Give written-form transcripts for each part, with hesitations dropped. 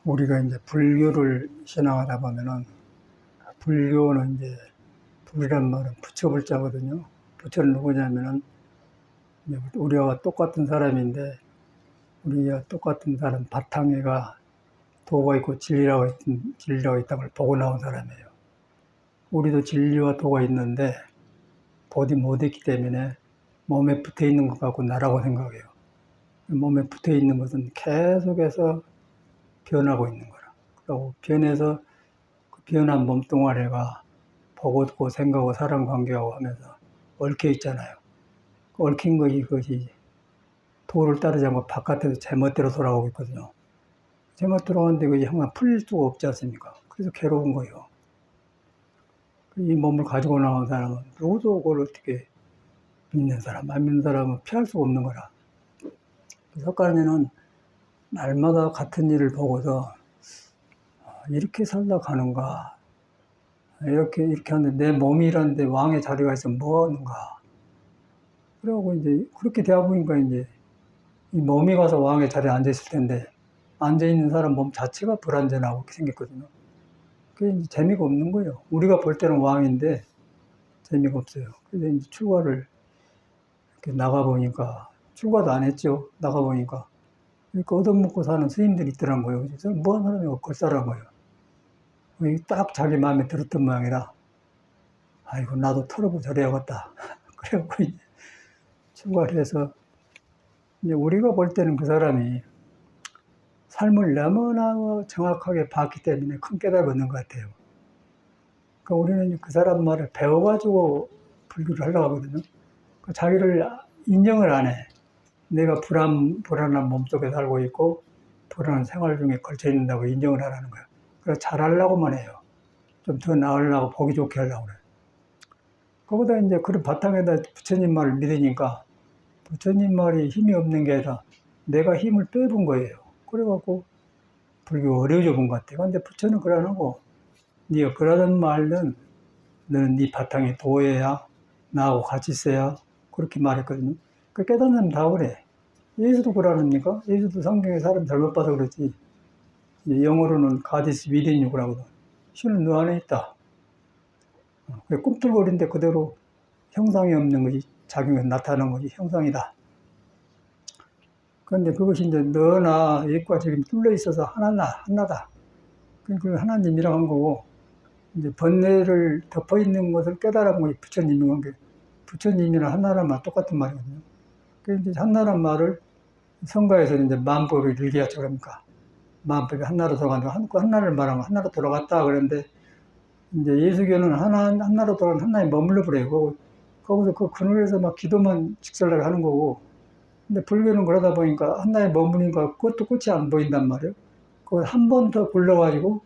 우리가 이제 불교를 신앙하다 보면은, 불교는 이제 불이란 말은 부처 불자거든요. 부처는 누구냐면은 우리와 똑같은 사람인데, 우리와 똑같은 사람 바탕에가 도가 있고 진리라고 있다는 걸 보고 나온 사람이에요. 우리도 진리와 도가 있는데 보지 못했기 때문에 몸에 붙어 있는 것 같고 나라고 생각해요. 몸에 붙어 있는 것은 계속해서 변하고 있는 거라. 그리고 변해서 그 변한 몸뚱아리가 보고 듣고 생각하고 사람 관계하고 하면서 얽혀 있잖아요. 얽힌 것이 그것이 도를 따르지 않고 바깥에서 제멋대로 돌아오고 있거든요. 제멋대로 하는데 그게 항상 풀릴 수가 없지 않습니까? 그래서 괴로운 거예요. 이 몸을 가지고 나온 사람은 누구도 그걸 어떻게 믿는 사람, 안 믿는 사람은 피할 수가 없는 거라. 석가래는 날마다 같은 일을 보고서 이렇게 살다 가는가, 이렇게 하는데 내 몸이 이런데 왕의 자리가 있으면 뭐 하는가. 그러고 이제 그렇게 대하 보니까 이제 이 몸이 가서 왕의 자리에 앉아 있을 텐데 앉아 있는 사람 몸 자체가 불완전하고 이렇게 생겼거든요. 그게 이제 재미가 없는 거예요. 우리가 볼 때는 왕인데 재미가 없어요. 그래서 이제 출가를 이렇게 나가보니까, 출가도 안 했죠. 나가보니까. 그러니까 얻어먹고 사는 스님들이 있더란 거예요. 그래서 뭐 하는 사람이 걸싸란 거예요. 딱 자기 마음에 들었던 모양이라, 아이고, 나도 털어보자려야겠다. 그래갖고 이제 출가를 해서, 이제 우리가 볼 때는 그 사람이 삶을 너무나 정확하게 봤기 때문에 큰 깨달음을 얻는 것 같아요. 그러니까 우리는 그 사람 말을 배워가지고 불교를 하려고 하거든요. 자기를 인정을 안 해. 내가 불안한 몸속에 살고 있고, 불안한 생활 중에 걸쳐 있는다고 인정을 하라는 거예요. 그래서 잘하려고만 해요. 좀 더 나으려고, 보기 좋게 하려고 그래요. 거기다 이제 그런 바탕에다 부처님 말을 믿으니까, 부처님 말이 힘이 없는 게 아니라 내가 힘을 빼본 거예요. 그래갖고 불교 어려워져 본 것 같아요. 근데 부처는 그래 안 하고, 네가 그러던 말은 너는 네 바탕에 도해야, 나하고 같이 있어야, 그렇게 말했거든요. 그 깨닫는 사람 다 그래. 예수도 그러합니까? 예수도 성경에 사람 잘못 봐서 그렇지. 영어로는 God is within you 라거든. 신은 너 안에 있다. 꿈틀거리는데 그대로 형상이 없는 것이 작용해서 나타나는 것이 형상이다. 그런데 그것이 이제 너나 얘과 지금 뚫려 있어서 하나다. 그 하나님이라고 한 거고, 이제 번뇌를 덮어 있는 것을 깨달은 것이 부처님인 건 게, 부처님이랑 하나란 말 똑같은 말이거든요. 그래서 이제 하나란 말을 성가에서는 이제 만법이 일기하죠. 그러니까 만법이 하나로 돌아간다. 하나를 말하면 하나로 돌아갔다. 그런데 이제 예수교는 하나로 돌아가는 하나에 머물러 버려요. 거기서 그 그늘에서 막 기도만 직설하게 하는 거고, 근데 불교는 그러다 보니까 하나에 머무니까 그것도 끝이 안 보인단 말이에요. 그걸 한 번 더 굴러가지고,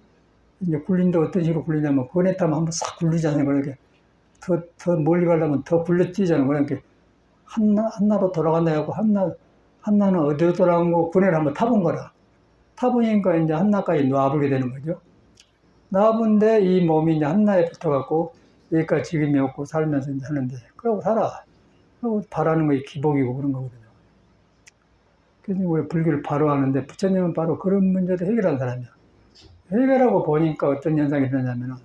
이제 굴린다 어떤 식으로 굴리냐면, 그네 타면 한 번 싹 굴리잖아요. 그렇게. 더 멀리 가려면 더 굴려 뛰잖아요. 그러니까 하나로 돌아간다 해갖고, 한나는 어디로 돌아간 거, 그네를 한번 타본 거라. 타보니까 이제 한나까지 놔보게 되는 거죠. 놔본데 이 몸이 이제 한나에 붙어갖고, 여기까지 지금이 없고 살면서 이제 하는데, 그러고 살아. 그러고 바라는 것이 기복이고 그런 거거든요. 그래서 우리 불교를 바로 하는데, 부처님은 바로 그런 문제도 해결한 사람이야. 해결하고 보니까 어떤 현상이 일어나냐면은,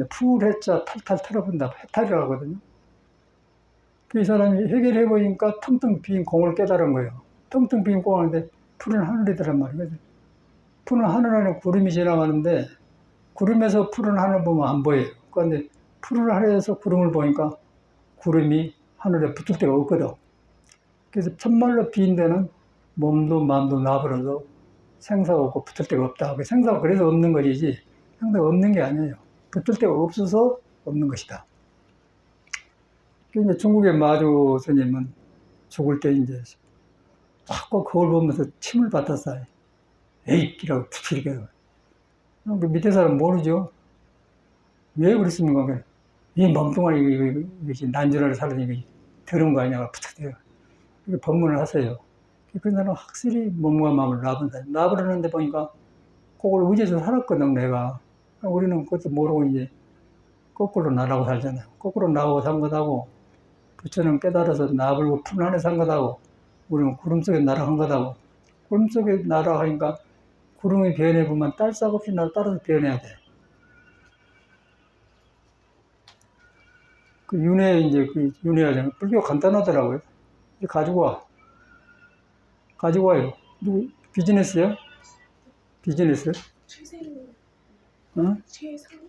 풀해자 탈탈 털어본다. 해탈이라고 하거든요. 그 사람이 해결해보니까 텅텅 빈 공을 깨달은 거예요. 텅텅 빈 공 하는데 푸른 하늘이더란 말이에요. 푸른 하늘 안에 구름이 지나가는데, 구름에서 푸른 하늘 보면 안 보여요. 그런데 푸른 하늘에서 구름을 보니까 구름이 하늘에 붙을 데가 없거든. 그래서 천말로 빈 데는 몸도 마음도 나버려서 생사가 없고 붙을 데가 없다. 생사가 그래서 없는 것이지, 생사가 없는 게 아니에요. 붙을 데가 없어서 없는 것이다. 이제 중국의 마주 스님은 죽을 때 이제 자꾸 그걸 보면서 침을 뱉었어요. 에잇! 이라고 툭 그 밑에 사람 모르죠? 왜 그랬습니까? 이 멍뚱아리, 이것이 난주를 사르니 들은 거 아니냐고 부탁해요. 이렇게 법문을 하세요. 그 사람은 확실히 몸과 마음을 놔본 사람. 놔버렸는데 보니까 그걸 의지해서 살았거든, 내가. 우리는 그것도 모르고 이제 거꾸로 나라고 살잖아요. 거꾸로 나오고 산 것하고, 부처는 깨달아서 나불고 푸른 하늘에 산 것하고, 우리는 구름 속에 날아간 것하고, 구름 속에 날아가니까 구름이 변해보면 딸싹 없이 나도 따라서 변해야 돼. 그 윤회하잖아요. 불교가 간단하더라고요. 가지고 와. 가지고 와요. 누구, 비즈니스요? 비즈니스? 최생, 어? 최상,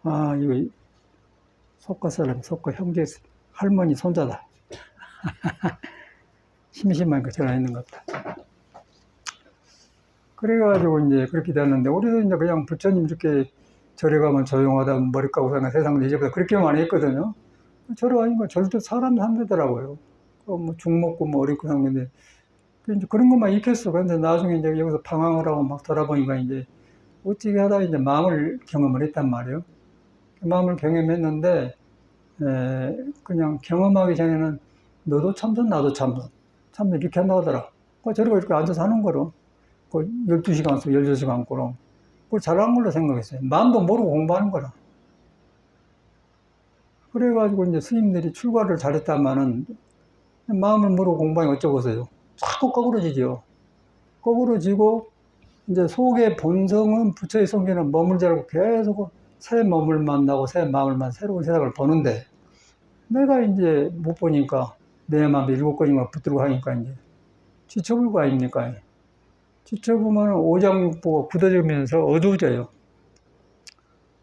아, 이거, 속가 사람, 속가 형제, 할머니 손자다. 심심하니까 전화했는 것 같다. 그래가지고 이제 그렇게 됐는데, 우리도 이제 그냥 부처님 이렇게 절에 가면 조용하다, 머리 까고 사는 세상 이제보다 그렇게 많이 했거든요. 절에 가니까 절도 사람 산다더라고요. 뭐 죽 먹고 뭐 어렵고 산 건데, 이제 그런 것만 익혔어. 근데 나중에 이제 여기서 방황을 하고 막 돌아보니까 이제 어찌게 하다가 이제 마음을 경험을 했단 말이에요. 마음을 경험했는데, 그냥 경험하기 전에는 너도 참선, 나도 참선. 참선 이렇게 한다고 하더라. 저러고 이렇게 앉아서 하는 거로. 12시간 속 16시간 거로. 그걸 잘한 걸로 생각했어요. 마음도 모르고 공부하는 거라. 그래가지고 이제 스님들이 출가를 잘했다마는 마음을 모르고 공부하니 어쩌겠어요. 자꾸 거꾸로지죠. 거꾸로지고 이제 속의 본성은 부처의 성질은 머물지 않고 계속 새 몸을 만나고 새 마음을 만나 새로운 세상을 보는데 내가 이제 못 보니까 내 마음에 7가지가 붙들고 하니까 이제 지쳐불고 아닙니까? 지쳐보면 오장육부가 굳어지면서 어두워져요.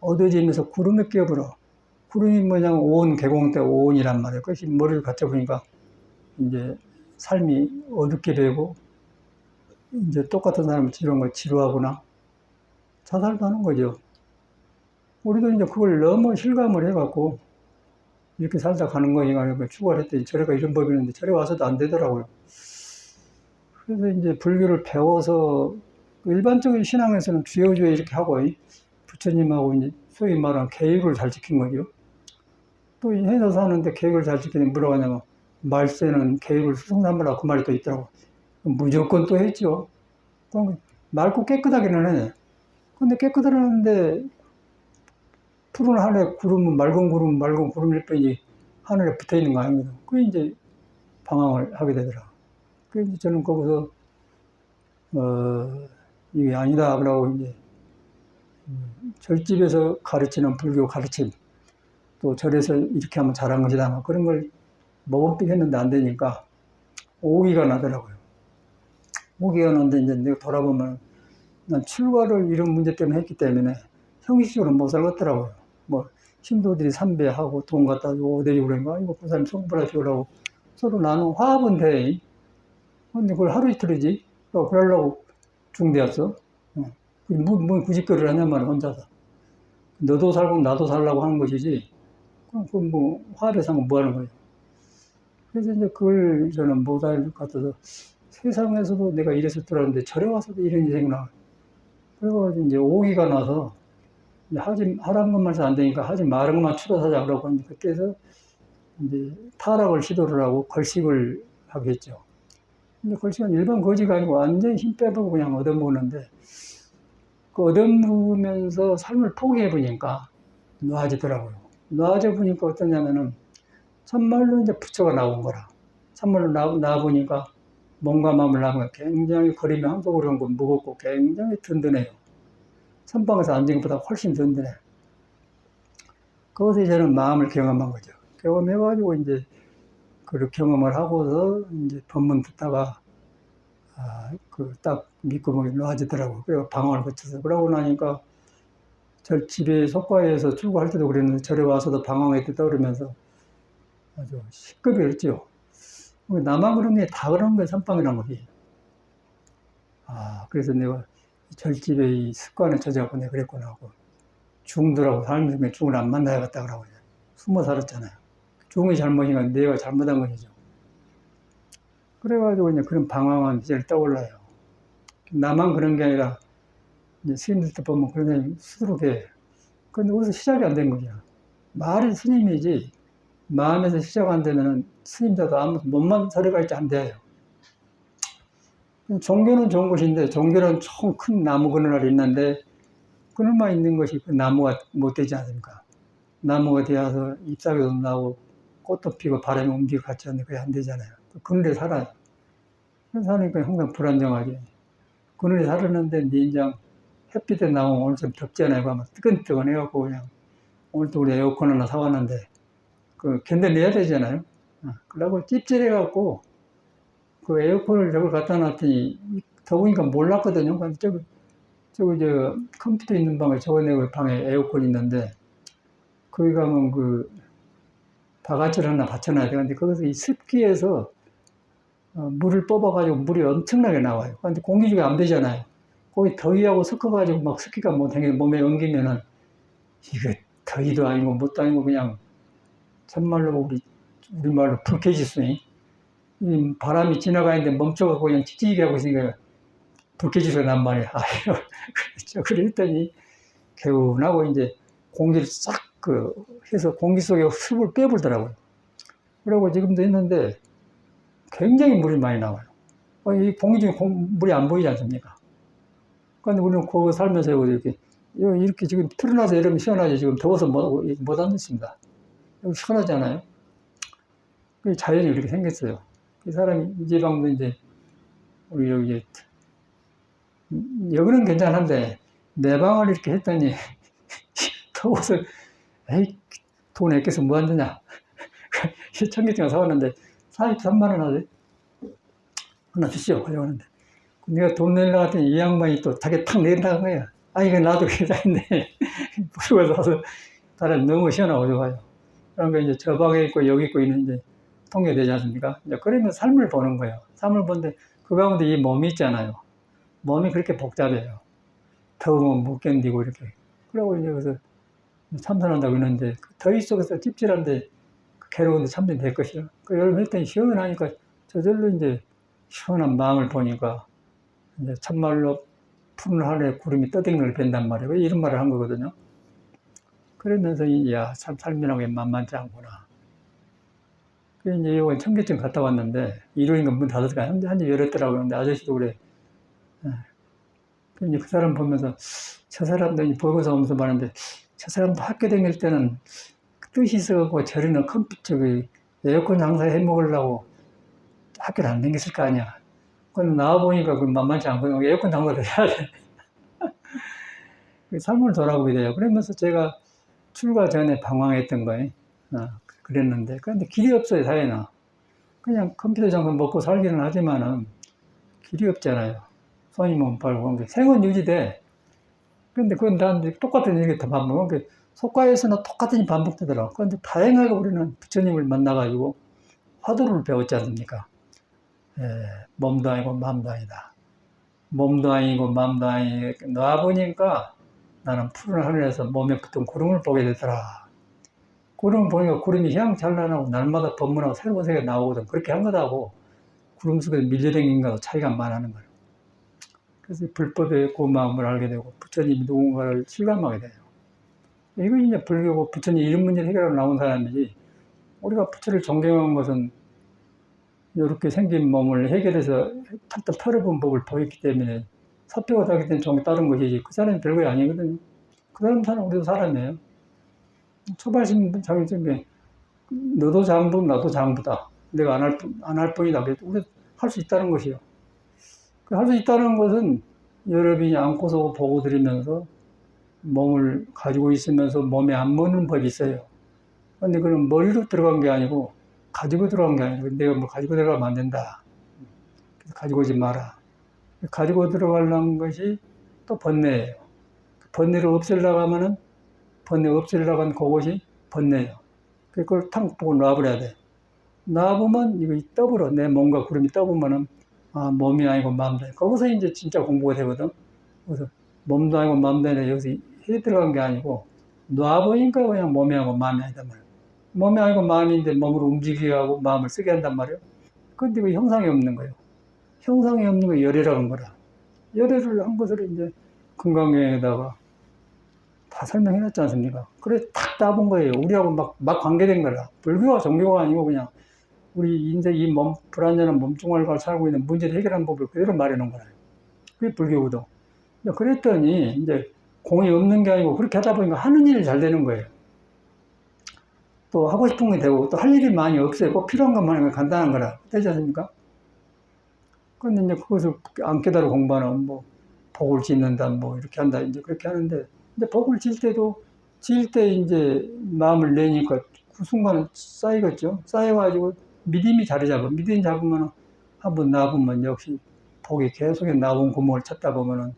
어두워지면서 구름에 끼어버려. 구름이 뭐냐면 오온, 개공때 오온이란 말이에요. 그것이 머리를 갖춰보니까 이제 삶이 어둡게 되고 이제 똑같은 사람을 이런 걸 지루하거나 자살도 하는 거죠. 우리도 이제 그걸 너무 실감을 해갖고 이렇게 살다 가는 거니까 추구를 했더니 저래가 이런 법이 있는데 저래 와서도 안 되더라고요. 그래서 이제 불교를 배워서 일반적인 신앙에서는 주여주여 이렇게 하고 부처님하고 이제 소위 말하는 계율을 잘 지킨 거죠. 또 해서 사는데 계율을 잘 지키는 뭐라고 하냐면 말세는 계율을 수성삼으라 그 말이 또 있더라고. 무조건 또 했죠. 그럼 맑고 깨끗하기는 해. 근데 깨끗하는데 푸른 하늘에 구름은 맑은 구름일 뿐이지 하늘에 붙어 있는 거 아니거든. 그게 이제 방황을 하게 되더라. 그래서 저는 거기서 이게 아니다 그러고 이제 절집에서 가르치는 불교 가르침 또 절에서 이렇게 하면 잘한 것이다 그런 걸 모범픽 했는데 안 되니까 오기가 나더라고요. 오기가 나는데 이제 내가 돌아보면 난 출가를 이런 문제 때문에 했기 때문에 형식적으로 못 살겠더라고요. 뭐 신도들이 삼배하고 돈 갖다 주고 어디 주고 그러니까 이거 그 사람 성불하 주라고 서로 나는 화합은 돼. 근데 그걸 하루 이틀이지. 그러려고 중대였어. 뭐 구직거리를 하냔 말이야 혼자서. 너도 살고 나도 살라고 하는 것이지. 그럼 뭐 화합해서 하면 뭐 하는 거예요. 그래서 이제 그걸 저는 못할 것 같아서 세상에서도 내가 이랬을 줄 알았는데 절에 와서도 이런 인생이 나. 그래가지고 이제 오기가 나서 하라는 것만 해서 안 되니까 하지 말은 것만 추가하자 그러고 그때서 이제 타락을 시도를 하고 걸식을 하겠죠. 근데 걸식은 일반 거지가 아니고 완전히 힘 빼보고 그냥 얻어먹는데 그 얻어먹으면서 삶을 포기해보니까 나아지더라고요. 나아져 보니까 어떠냐면은 참말로 이제 부처가 나온 거라. 참말로 나와보니까 몸과 마음을 나보면 굉장히 거림이 한국으로 온 건 무겁고 굉장히 든든해요. 선방에서 앉은 것보다 훨씬 든든해. 그것에 저는 마음을 경험한 거죠. 경험해가지고 이제 그 경험을 하고서 이제 법문 듣다가 그 딱 믿고 보니 놓아지더라고. 그래서 방황을 거쳐서 그러고 나니까 절 집에 속과에서 출구할 때도 그랬는데 절에 와서도 방황했다 떠오르면서 아주 시급이었죠. 나만 그런 게 다 그런 거예요. 선방이란 거지. 그래서 내가 절집의 이 습관을 저지하고 내가 그랬구나 하고 중들하고 사람 중에 중을 안 만나야겠다 그러고 숨어 살았잖아요. 중의 잘못이니까 내가 잘못한 것이죠. 그래가지고 이제 그런 방황한 시절이 떠올라요. 나만 그런 게 아니라 이제 스님들 보면 그런 사람이 수두룩해. 근데 거기서 시작이 안 된 거죠. 말이 스님이지 마음에서 시작 안 되면 스님자도 아무 몸만 서려가 있지 안 돼요. 종교는 좋은 것인데 종교는 총 큰 나무 그늘이 있는데 그늘만 있는 것이 그 나무가 못 되지 않습니까? 나무가 되어서 잎사귀도 나오고 꽃도 피고 바람이 움직이고 같이 하는데 그게 안 되잖아요. 그 그늘에 살아요. 사니까 항상 불안정하게. 그늘에 살았는데, 이제 인장 햇빛에 나오면 오늘 좀 덥잖아요. 그러면 뜨끈뜨끈해갖고 그냥, 오늘도 우리 에어컨 하나 사왔는데, 그 견뎌내야 되잖아요. 그러고 찝찝해갖고, 그 에어컨을 저걸 갖다 놨더니, 더우니까 몰랐거든요. 근데 저기 컴퓨터 있는 방에, 저번에 방에 에어컨 있는데, 거기 가면 바가지를 하나 받쳐놔야 되는데, 거기서 이 습기에서 물을 뽑아가지고 물이 엄청나게 나와요. 근데 공기중에 안 되잖아요. 거기 더위하고 섞어가지고 막 습기가 몸에 엉기면은, 이거 더위도 아니고 뭣도 아니고 그냥, 참말로 우리말로 불쾌지수니, 이 바람이 지나가는데 멈춰갖고 그냥 찌찌게 하고 있으니까 불쾌지수가 난 말이야. 아유, 그랬죠. 그랬더니, 개운하고 이제 공기를 싹 해서 공기 속에 습을 빼불더라고요. 그러고 지금도 있는데 굉장히 물이 많이 나와요. 이 공기 중에 물이 안 보이지 않습니까? 그런데 우리는 거기 살면서 이렇게 지금 틀어놔서 이러면 시원하죠. 지금 더워서 못 앉습니다. 여기 시원하잖아요. 자연이 이렇게 생겼어요. 이 사람이, 이 지방도 이제, 우리 여기는 괜찮은데, 내 방을 이렇게 했더니, 더워서, 에이, 돈 아껴서 뭐 한다냐. 청계천 사왔는데, 43만원 하지? 하나 주시오. 하려고 하는데. 내가 돈 내려고 했더니 이 양반이 또 자기 탁 내린다는 거야. 이거 나도 괜찮은데. 부르고 사서, 사람이 너무 시원하고 좋아요. 그러니까 이제 저 방에 있고 여기 있고 있는 이제 통계되지 않습니까? 이제 그러면 삶을 보는 거예요. 삶을 보는데 그 가운데 이 몸이 있잖아요. 몸이 그렇게 복잡해요. 더우면 못 견디고 이렇게. 그러고 이제 그래서 참선한다고 했는데, 더위 속에서 찝찝한데, 괴로운데 참선이 될 것이요. 여름 했더니 시원하니까 저절로 이제 시원한 마음을 보니까, 이제 참말로 푸른 하늘에 구름이 떠댕이를 걸 뵌단 말이에요. 이런 말을 한 거거든요. 그러면서, 참 삶이라는 게 만만치 않구나. 그래서 이제 이번 청계천 갔다 왔는데, 일요일인가 문 닫았을까? 한집 열었더라고요. 근데 아저씨도 그래. 이제 그 사람 보면서, 저 사람도 이제 보고서 오면서 말하는데, 저 사람도 학교 다닐 때는 뜻이 있어갖고 저리는 에어컨 장사 해 먹으려고 학교를 안 다녔을 거 아니야. 근데 나와보니까 만만치 않고 에어컨 장사를 해야 돼. 삶을 돌아보게 돼요. 그러면서 제가 출가 전에 방황했던 거예요. 그랬는데. 그런데 길이 없어요, 사회는. 그냥 컴퓨터 장사 먹고 살기는 하지만은 길이 없잖아요. 손이 못 팔고. 생은 유지돼. 근데 그건 다 똑같은 얘기 다 반복하고, 속가에서는 똑같은 일이 반복되더라고. 그런데 다행하게 우리는 부처님을 만나가지고 화두를 배웠지 않습니까? 몸도 아니고 마음도 아니다. 몸도 아니고 마음도 아니고 놔보니까 나는 푸른 하늘에서 몸에 붙은 구름을 보게 되더라. 구름을 보니까 구름이 휘황찬란하고 날마다 법문하고 새로운 세계가 나오거든. 그렇게 한 거다고. 구름 속에 밀려댕긴 거하고 차이가 많다는 거예요. 그래서 불법의 고마움을 알게 되고 부처님이 누군가를 실감하게 돼요. 이거 이제 불교고 부처님 이런 문제를 해결하러 나온 사람이지, 우리가 부처를 존경한 것은 이렇게 생긴 몸을 해결해서 탁탁 털어본 법을 보였기 때문에 사표가 되기 때문에 다른 것이지, 그 사람이 별거 아니거든요. 그 사람 우리도 사람이에요. 초발심 자기 중에 너도 장부 나도 장부다. 내가 안 할 뿐이다. 우리 할 수 있다는 것이요. 할 수 있다는 것은 여러분이 안고서 보고 드리면서 몸을 가지고 있으면서 몸에 안 먹는 법이 있어요. 근데 그건 머리로 들어간 게 아니고 가지고 들어간 게 아니고, 내가 뭐 가지고 들어가면 안 된다. 그래서 가지고 오지 마라. 가지고 들어가려는 것이 또 번뇌예요. 번뇌를 없애려고 하면은, 번뇌 없애려고 하는 그것이 번뇌예요. 그걸 탕 보고 놔버려야 돼. 놔보면 이거 떠버려. 내 몸과 구름이 떠보면은, 몸이 아니고 마음도 아니고. 거기서 이제 진짜 공부가 되거든. 그래서 몸도 아니고 마음도 아니고 여기서 해 들어간 게 아니고, 놔보니까 그냥 몸이 아니고 마음이 아니다 말이야. 몸이 아니고 마음인데 몸을 움직이게 하고 마음을 쓰게 한단 말이에요. 근데 그 형상이 없는 거예요. 형상이 없는 거 열애라는 거라. 열애를 한 것을 이제 금강경에다가 다 설명해놨지 않습니까? 그래 탁 따본 거예요. 우리하고 막 관계된 거라. 불교와 종교가 아니고 그냥 우리 인생 이 불안전한 몸뚱아리가 살고 있는 문제를 해결하는 법을 그대로 말해놓은 거예요. 그게 불교거든. 그랬더니 이제 공이 없는 게 아니고 그렇게 하다 보니까 하는 일이 잘 되는 거예요. 또 하고 싶은 게 되고 또 할 일이 많이 없어요. 꼭 필요한 것만 하면 간단한 거라. 되지 않습니까? 근데 이제 그것을 안 깨달아 공부하는 뭐 복을 짓는다 뭐 이렇게 한다 이제 그렇게 하는데 이제 복을 질 때도 질 때 이제 마음을 내니까 그 순간 쌓이겠죠. 쌓여가지고 믿음이 자리 잡아. 믿음이 잡으면 한번 나보면 역시 복이 계속 나온 구멍을 찾다 보면은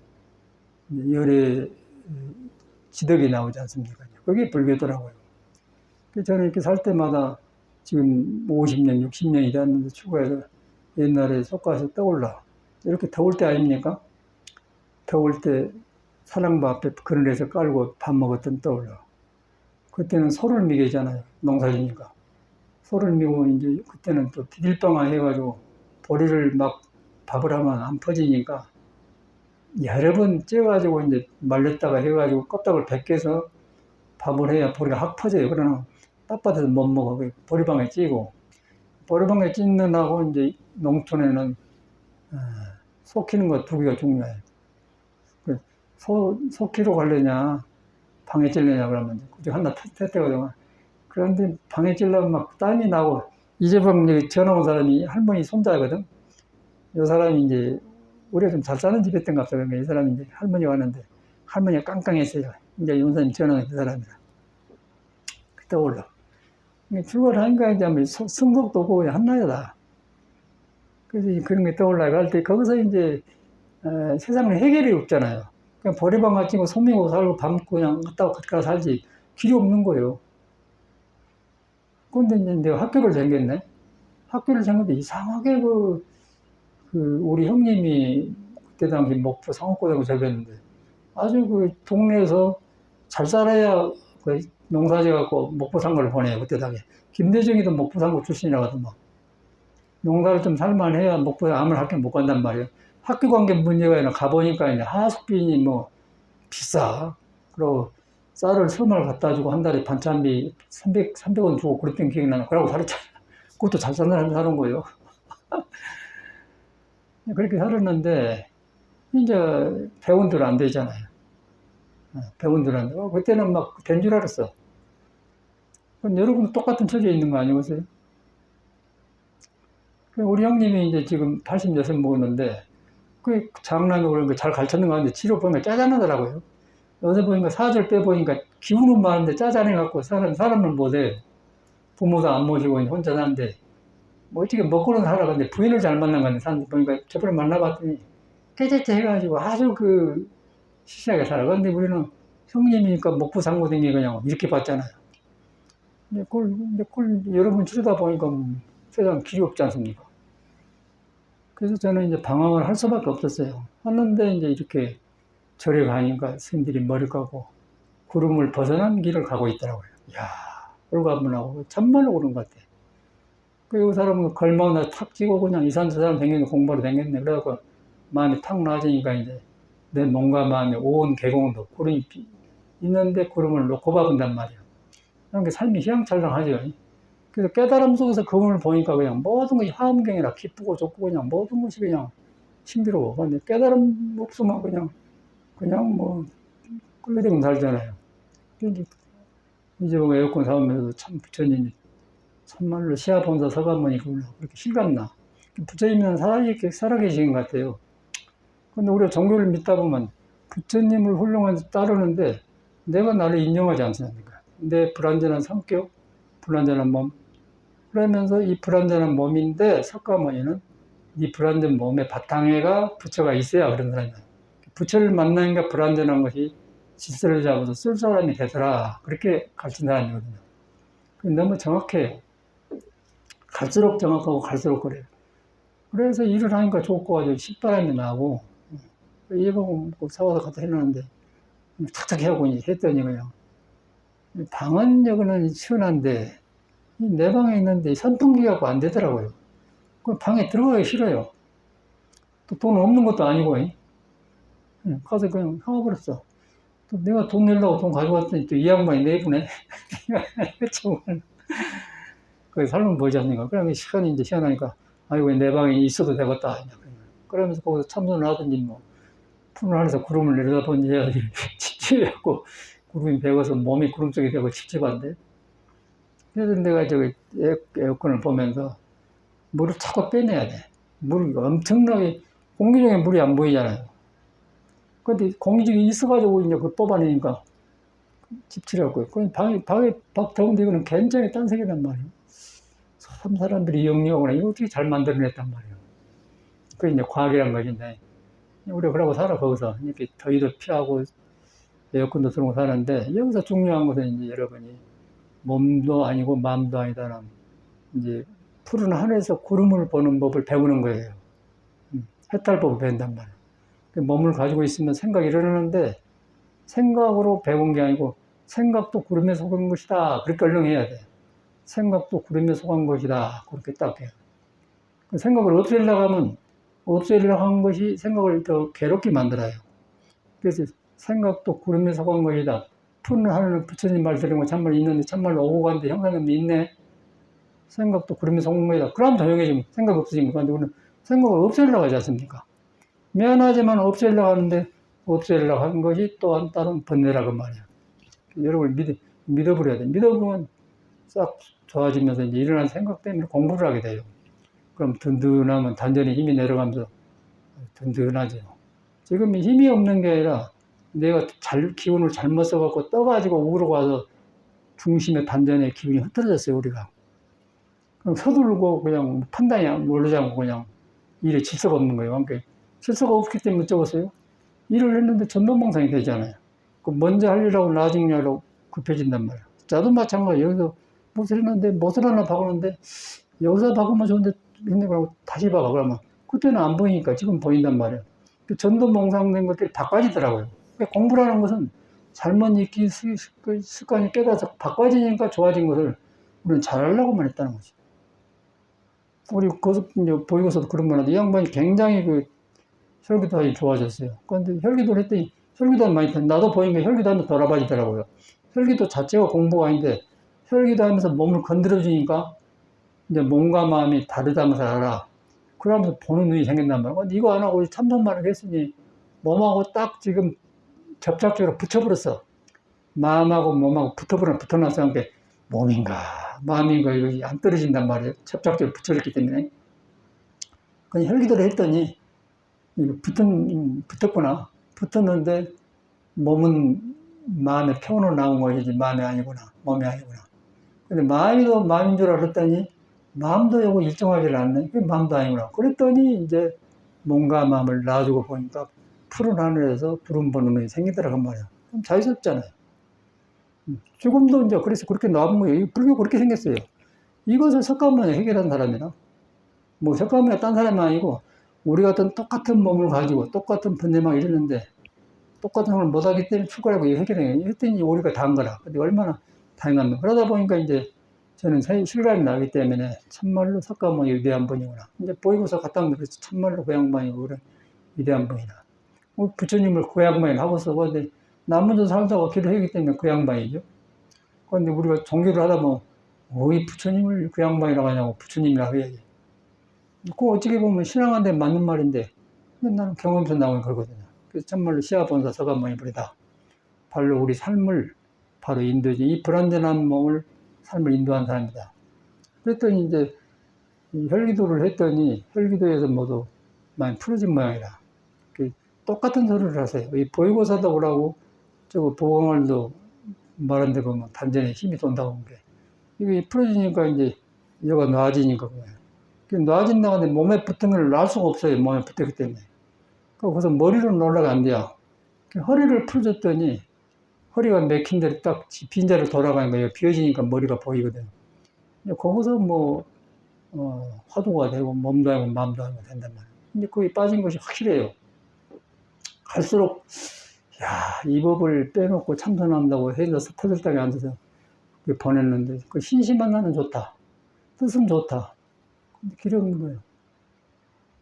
열의 지덕이 나오지 않습니까? 그게 불교더라고요. 저는 이렇게 살 때마다 지금 50년, 60년이 됐는데 추구해서 옛날에 속가서 떠올라. 이렇게 더울 때 아닙니까? 더울 때 사랑방 앞에 그늘에서 깔고 밥 먹었던 떠올라. 그때는 소를 미개잖아요. 농사지니까. 소를 미고 이제 그때는 또 디딜방아 해가지고 보리를 막 밥을 하면 안 퍼지니까 여러 번 쪄가지고 이제 말렸다가 해가지고 껍데기를 벗겨서 밥을 해야 보리가 확 퍼져요. 그러나 빳빳해서 못 먹어. 보리방에 찌고. 보리방에 찢는다고 이제 농촌에는 소 키는 거 두 개가 중요해요. 소 키로 가려냐, 방에 찔려냐 그러면 그중 하나 택되거든요. 그런데 방에 찔려면 막 땀이 나고 이제 방에 전화 온 사람이 할머니 손자거든. 이 사람이 이제 우리가 좀 잘 사는 집에 있던 것 같아요. 이 사람이 이제 할머니가 왔는데 할머니가 깡깡했어요. 이제 윤사님 전화한 그 사람이라. 그때 올라. 출발을 하니까 이제 승복도 없고 그냥 한나라다. 그래서 그런 게 떠올라가 할 때 거기서 이제 세상에 해결이 없잖아요. 그냥 보리방 같은 거 소미고 살고 밥 먹고 그냥 갔다 갔다 살지 길이 없는 거예요. 근데 이제 내가 학교를 다녔네. 학교를 다녔는데 이상하게 우리 형님이 그때 당시 목포 상업고등학교 졸업했는데 아주 그 동네에서 잘 살아야 그 농사지 갖고 목포 상고를 보내요. 그때 당시 김대중이도 목포 상고 출신이라 하더만 농사를 좀 살만해야 목포에 아무리 학교 못 간단 말이에요. 학교 관계 문제가 아니라 가보니까 이제 하숙비니 뭐 비싸. 그리고 쌀을 3알 갖다 주고 한 달에 반찬비 300원 주고 그랬던 기억이 나는 그러고 살았잖아. 그것도 잘 사는 사람이 사는 거예요. 그렇게 살았는데 이제 배운들 안 되잖아요. 배운들 안 되고 그때는 막 된 줄 알았어. 그럼 여러분 똑같은 처지에 있는 거 아니겠어요? 우리 형님이 이제 지금 86 먹었는데 그 장난으로 그런 거 잘 가르쳤는 거 같은데 치료 보니까 짜잔하더라고요. 요새 보니까 사절 빼보니까 기운은 많은데 짜잔해갖고 사람을 못해. 부모도 안 모시고 혼자 사는데 뭐 어떻게 먹고는 살아. 근데 부인을 잘 만난 건데 사람들 보니까 저번에 만나봤더니 깨재재 해가지고 아주 시시하게 살아. 근데 우리는 형님이니까 먹고 산거 댕기 그냥 이렇게 봤잖아요. 근데 그걸 여러 번 치르다 보니까 세상 길이 없지 않습니까? 그래서 저는 이제 방황을 할 수밖에 없었어요. 하는데 이제 이렇게 절에 가니까 스님들이 머리 까고 구름을 벗어난 길을 가고 있더라고요. 이야, 홀가분하고 참말로 그런 것 같아. 그 사람은 걸마나 탁 찍고 그냥 이산 저 사람 생겼네, 공부를 생겼네. 그래갖고 마음이 탁 나아지니까 이제 내 몸과 마음이 온 개공도 구름이 있는데 구름을 놓고 봐본단 말이에요. 그런 게 삶이 희양찬란하죠. 그래서 깨달음 속에서 그분을 보니까 그냥 모든 것이 화엄경이라 기쁘고 좋고 그냥 모든 것이 그냥 힘들어. 근데 깨달음 없으면 그냥 뭐 끌려다니면 살잖아요. 이제 뭐 에어컨 사오면서도 참 부처님이 참말로 시아본사 서가모니 그렇게 실감나. 부처님은 살아계신 것 같아요. 근데 우리가 종교를 믿다 보면 부처님을 훌륭한 따르는데 내가 나를 인정하지 않습니까? 내 불완전한 성격, 불완전한 몸. 그러면서 이 불완전한 몸인데 석가모니는 이 불완전 몸의 바탕에가 부처가 있어야 그런 사람이에요. 부처를 만나니까 불완전한 것이 질서를 잡아서 쓸 사람이 되더라. 그렇게 가르친 사람이거든요. 너무 정확해요. 갈수록 정확하고 갈수록 그래요. 그래서 일을 하니까 좋고 아주 신바람이 나고 예방 사와서 갖다 해놨는데 착착 해하고 했더니 그냥 방은 여기는 시원한데 내 방에 있는데 선풍기 갖고 안 되더라고요. 그 방에 들어가기 싫어요. 또 돈 없는 것도 아니고 가서 그냥 하고버렸어. 또 내가 돈 내려고 돈 가져왔더니 또 이 양반이 내보내. 정말 그 삶은 뭐지 않습니까? 그러면 시간이 이제 시원하니까 아이고 내 방에 있어도 되겠다. 그러면서 거기서 참선을 하든지 뭐 푸른 하늘에서 구름을 내려다보니 찝찝해갖고 구름이 배어서 몸이 구름 속이 되고 찝찝한데 그래서 내가 저기 에어컨을 보면서 물을 자꾸 빼내야 돼. 물이 엄청나게, 공기 중에 물이 안 보이잖아요. 근데 공기 중에 있어가지고 이제 그걸 뽑아내니까 집치라고요. 그 박 더운데 이거는 굉장히 딴 세계란 말이에요. 사람들이 영리하거나 이거 어떻게 잘 만들어냈단 말이에요. 그게 이제 과학이란 것인데, 우리가 그러고 살아, 거기서. 이렇게 더위도 피하고 에어컨도 틀고 사는데, 여기서 중요한 것은 이제 여러분이 몸도 아니고 마음도 아니다는 이제 푸른 하늘에서 구름을 보는 법을 배우는 거예요. 해탈법을 배운단 말이에요. 몸을 가지고 있으면 생각이 일어나는데, 생각으로 배운 게 아니고, 생각도 구름에 속은 것이다. 그렇게 얼렁해야 돼. 생각도 구름에 속한 것이다. 그렇게 딱 해요. 생각을 없애려고 하면, 없애려고 한 것이 생각을 더 괴롭게 만들어요. 그래서 생각도 구름에 속한 것이다. 푸른 하늘은 부처님 말 들은 거 참말 있는데, 참말로 오고 갔는데 형사님이 있네. 생각도 구름에 속은 것이다. 그럼 조용해지면 생각 없어지면, 그런데 우리는 생각을 없애려고 하지 않습니까? 미안하지만 없애려고 하는데, 없애려고 한 것이 또한 다른 번뇌라고 말이야. 여러분을 믿어버려야 돼. 믿어보면 싹 좋아지면서 이제 일어난 생각 때문에 공부를 하게 돼요. 그럼 든든하면 단전에 힘이 내려가면서 든든하죠. 지금 힘이 없는 게 아니라 내가 기운을 잘못 써갖고 떠가지고 우르고 와서 중심의 단전에 기운이 흐트러졌어요, 우리가. 그럼 서둘고 그냥 판단이 모르지 않고 그냥 일에 질서가 없는 거예요. 그러니까 질서가 없기 때문에 적었어요. 일을 했는데 전동망상이 되잖아요. 그 먼저 할 일하고 나중에 일하고 급해진단 말이에요. 자도 마찬가지예요. 여기서 무엇을 했는데, 무엇을 하나 바꾸는데, 여기서 바꾸면 좋은데, 했네, 그러고 다시 바꿔. 그러면, 그때는 안 보이니까 지금 보인단 말이에요. 그 전도몽상된 것들이 바꿔지더라고요. 그러니까 공부라는 것은 잘못 익힌 습관이 깨달아서 바꿔지니까 좋아진 것을 우리는 잘하려고만 했다는 거죠. 우리 보이고서도 그런 말 하는데, 이 양반이 굉장히 혈기도 아주 좋아졌어요. 그런데 혈기도를 했더니, 혈기도 많이, 나도 보니까 혈기도 하면 돌아봐지더라고요. 혈기도 자체가 공부가 아닌데, 혈기도 하면서 몸을 건드려주니까, 이제 몸과 마음이 다르다면서 알아. 그러면서 보는 눈이 생긴단 말이야. 근데 이거 안 하고 참선만 했으니, 몸하고 딱 지금 접착적으로 붙여버렸어. 마음하고 몸하고 붙어놨어. 하니까 몸인가, 마음인가, 이거 안 떨어진단 말이에요. 접착적으로 붙여졌기 때문에. 그냥 혈기도를 했더니, 붙었구나. 붙었는데, 몸은 마음의 표현으로 나온 것이지, 마음이 아니구나. 몸이 아니구나. 근데 마음도 마음인 줄 알았더니, 마음도 요거 일정하지 않네. 그게 마음도 아니구나. 그랬더니, 이제, 몸과 마음을 놔주고 보니까, 푸른 하늘에서 구름 보는 눈이 생기더라고 말이야. 그럼 자유스럽잖아요. 죽음도 이제 그래서 그렇게 나온 거예요. 불교 그렇게 생겼어요. 이것을 석가모니 해결한 사람이나, 뭐 석가모니가 딴 사람이 아니고, 우리 같은 똑같은 몸을 가지고 똑같은 번뇌만 이루는데 똑같은 걸 못하기 때문에 출가라고 해결해요. 했더니 우리가 다 한 거라. 근데 얼마나 다행합니까? 그러다 보니까 이제 저는 실감이 나기 때문에 참말로 석가모니 위대한 분이구나. 이제 보이고서 갔다 오면 그래서 참말로 그 양반이 그래 위대한 분이다. 부처님을 그 양반이 하고서 근데 남문전 살다가 기도하기 때문에 그 양반이죠. 그런데 우리가 종교를 하다 보면 왜 부처님을 그 양반이라고 하냐고 부처님이라고 해야지. 그 어떻게 보면 신앙한데 맞는 말인데 나는 경험에서 나오는 거거든요. 그래서 참말로 시아본사 석가모니불이다. 바로 우리 삶을 바로 인도지. 이 불완전한 몸을 삶을 인도한 사람이다. 그랬더니 이제 혈기도를 했더니 혈기도에서 모두 많이 풀어진 모양이다. 똑같은 소리를 하세요. 이 보이고사도 그러고 저거 보공을도 말한 데 보면 단전에 힘이 돈다고 한 게. 이게 풀어지니까 이제 여가 나아지니까 그냥. 놔진다고 하는데 몸에 붙은 걸 놔 수가 없어요. 몸에 붙었기 때문에. 그래서 머리로 놀라가 안 돼요. 허리를 풀어줬더니 허리가 맥힌 대로 딱 빈자리로 돌아가는 거예요. 비어지니까 머리가 보이거든요. 거기서 뭐, 화두가 되고 몸도 하고 마음도 하고 된단 말이에요. 근데 거기 빠진 것이 확실해요. 갈수록, 야, 이 법을 빼놓고 참선한다고 해서 터질당에 앉아서 보냈는데, 그 신심한 나는 좋다. 뜻은 좋다. 근데 길이 없는 거예요.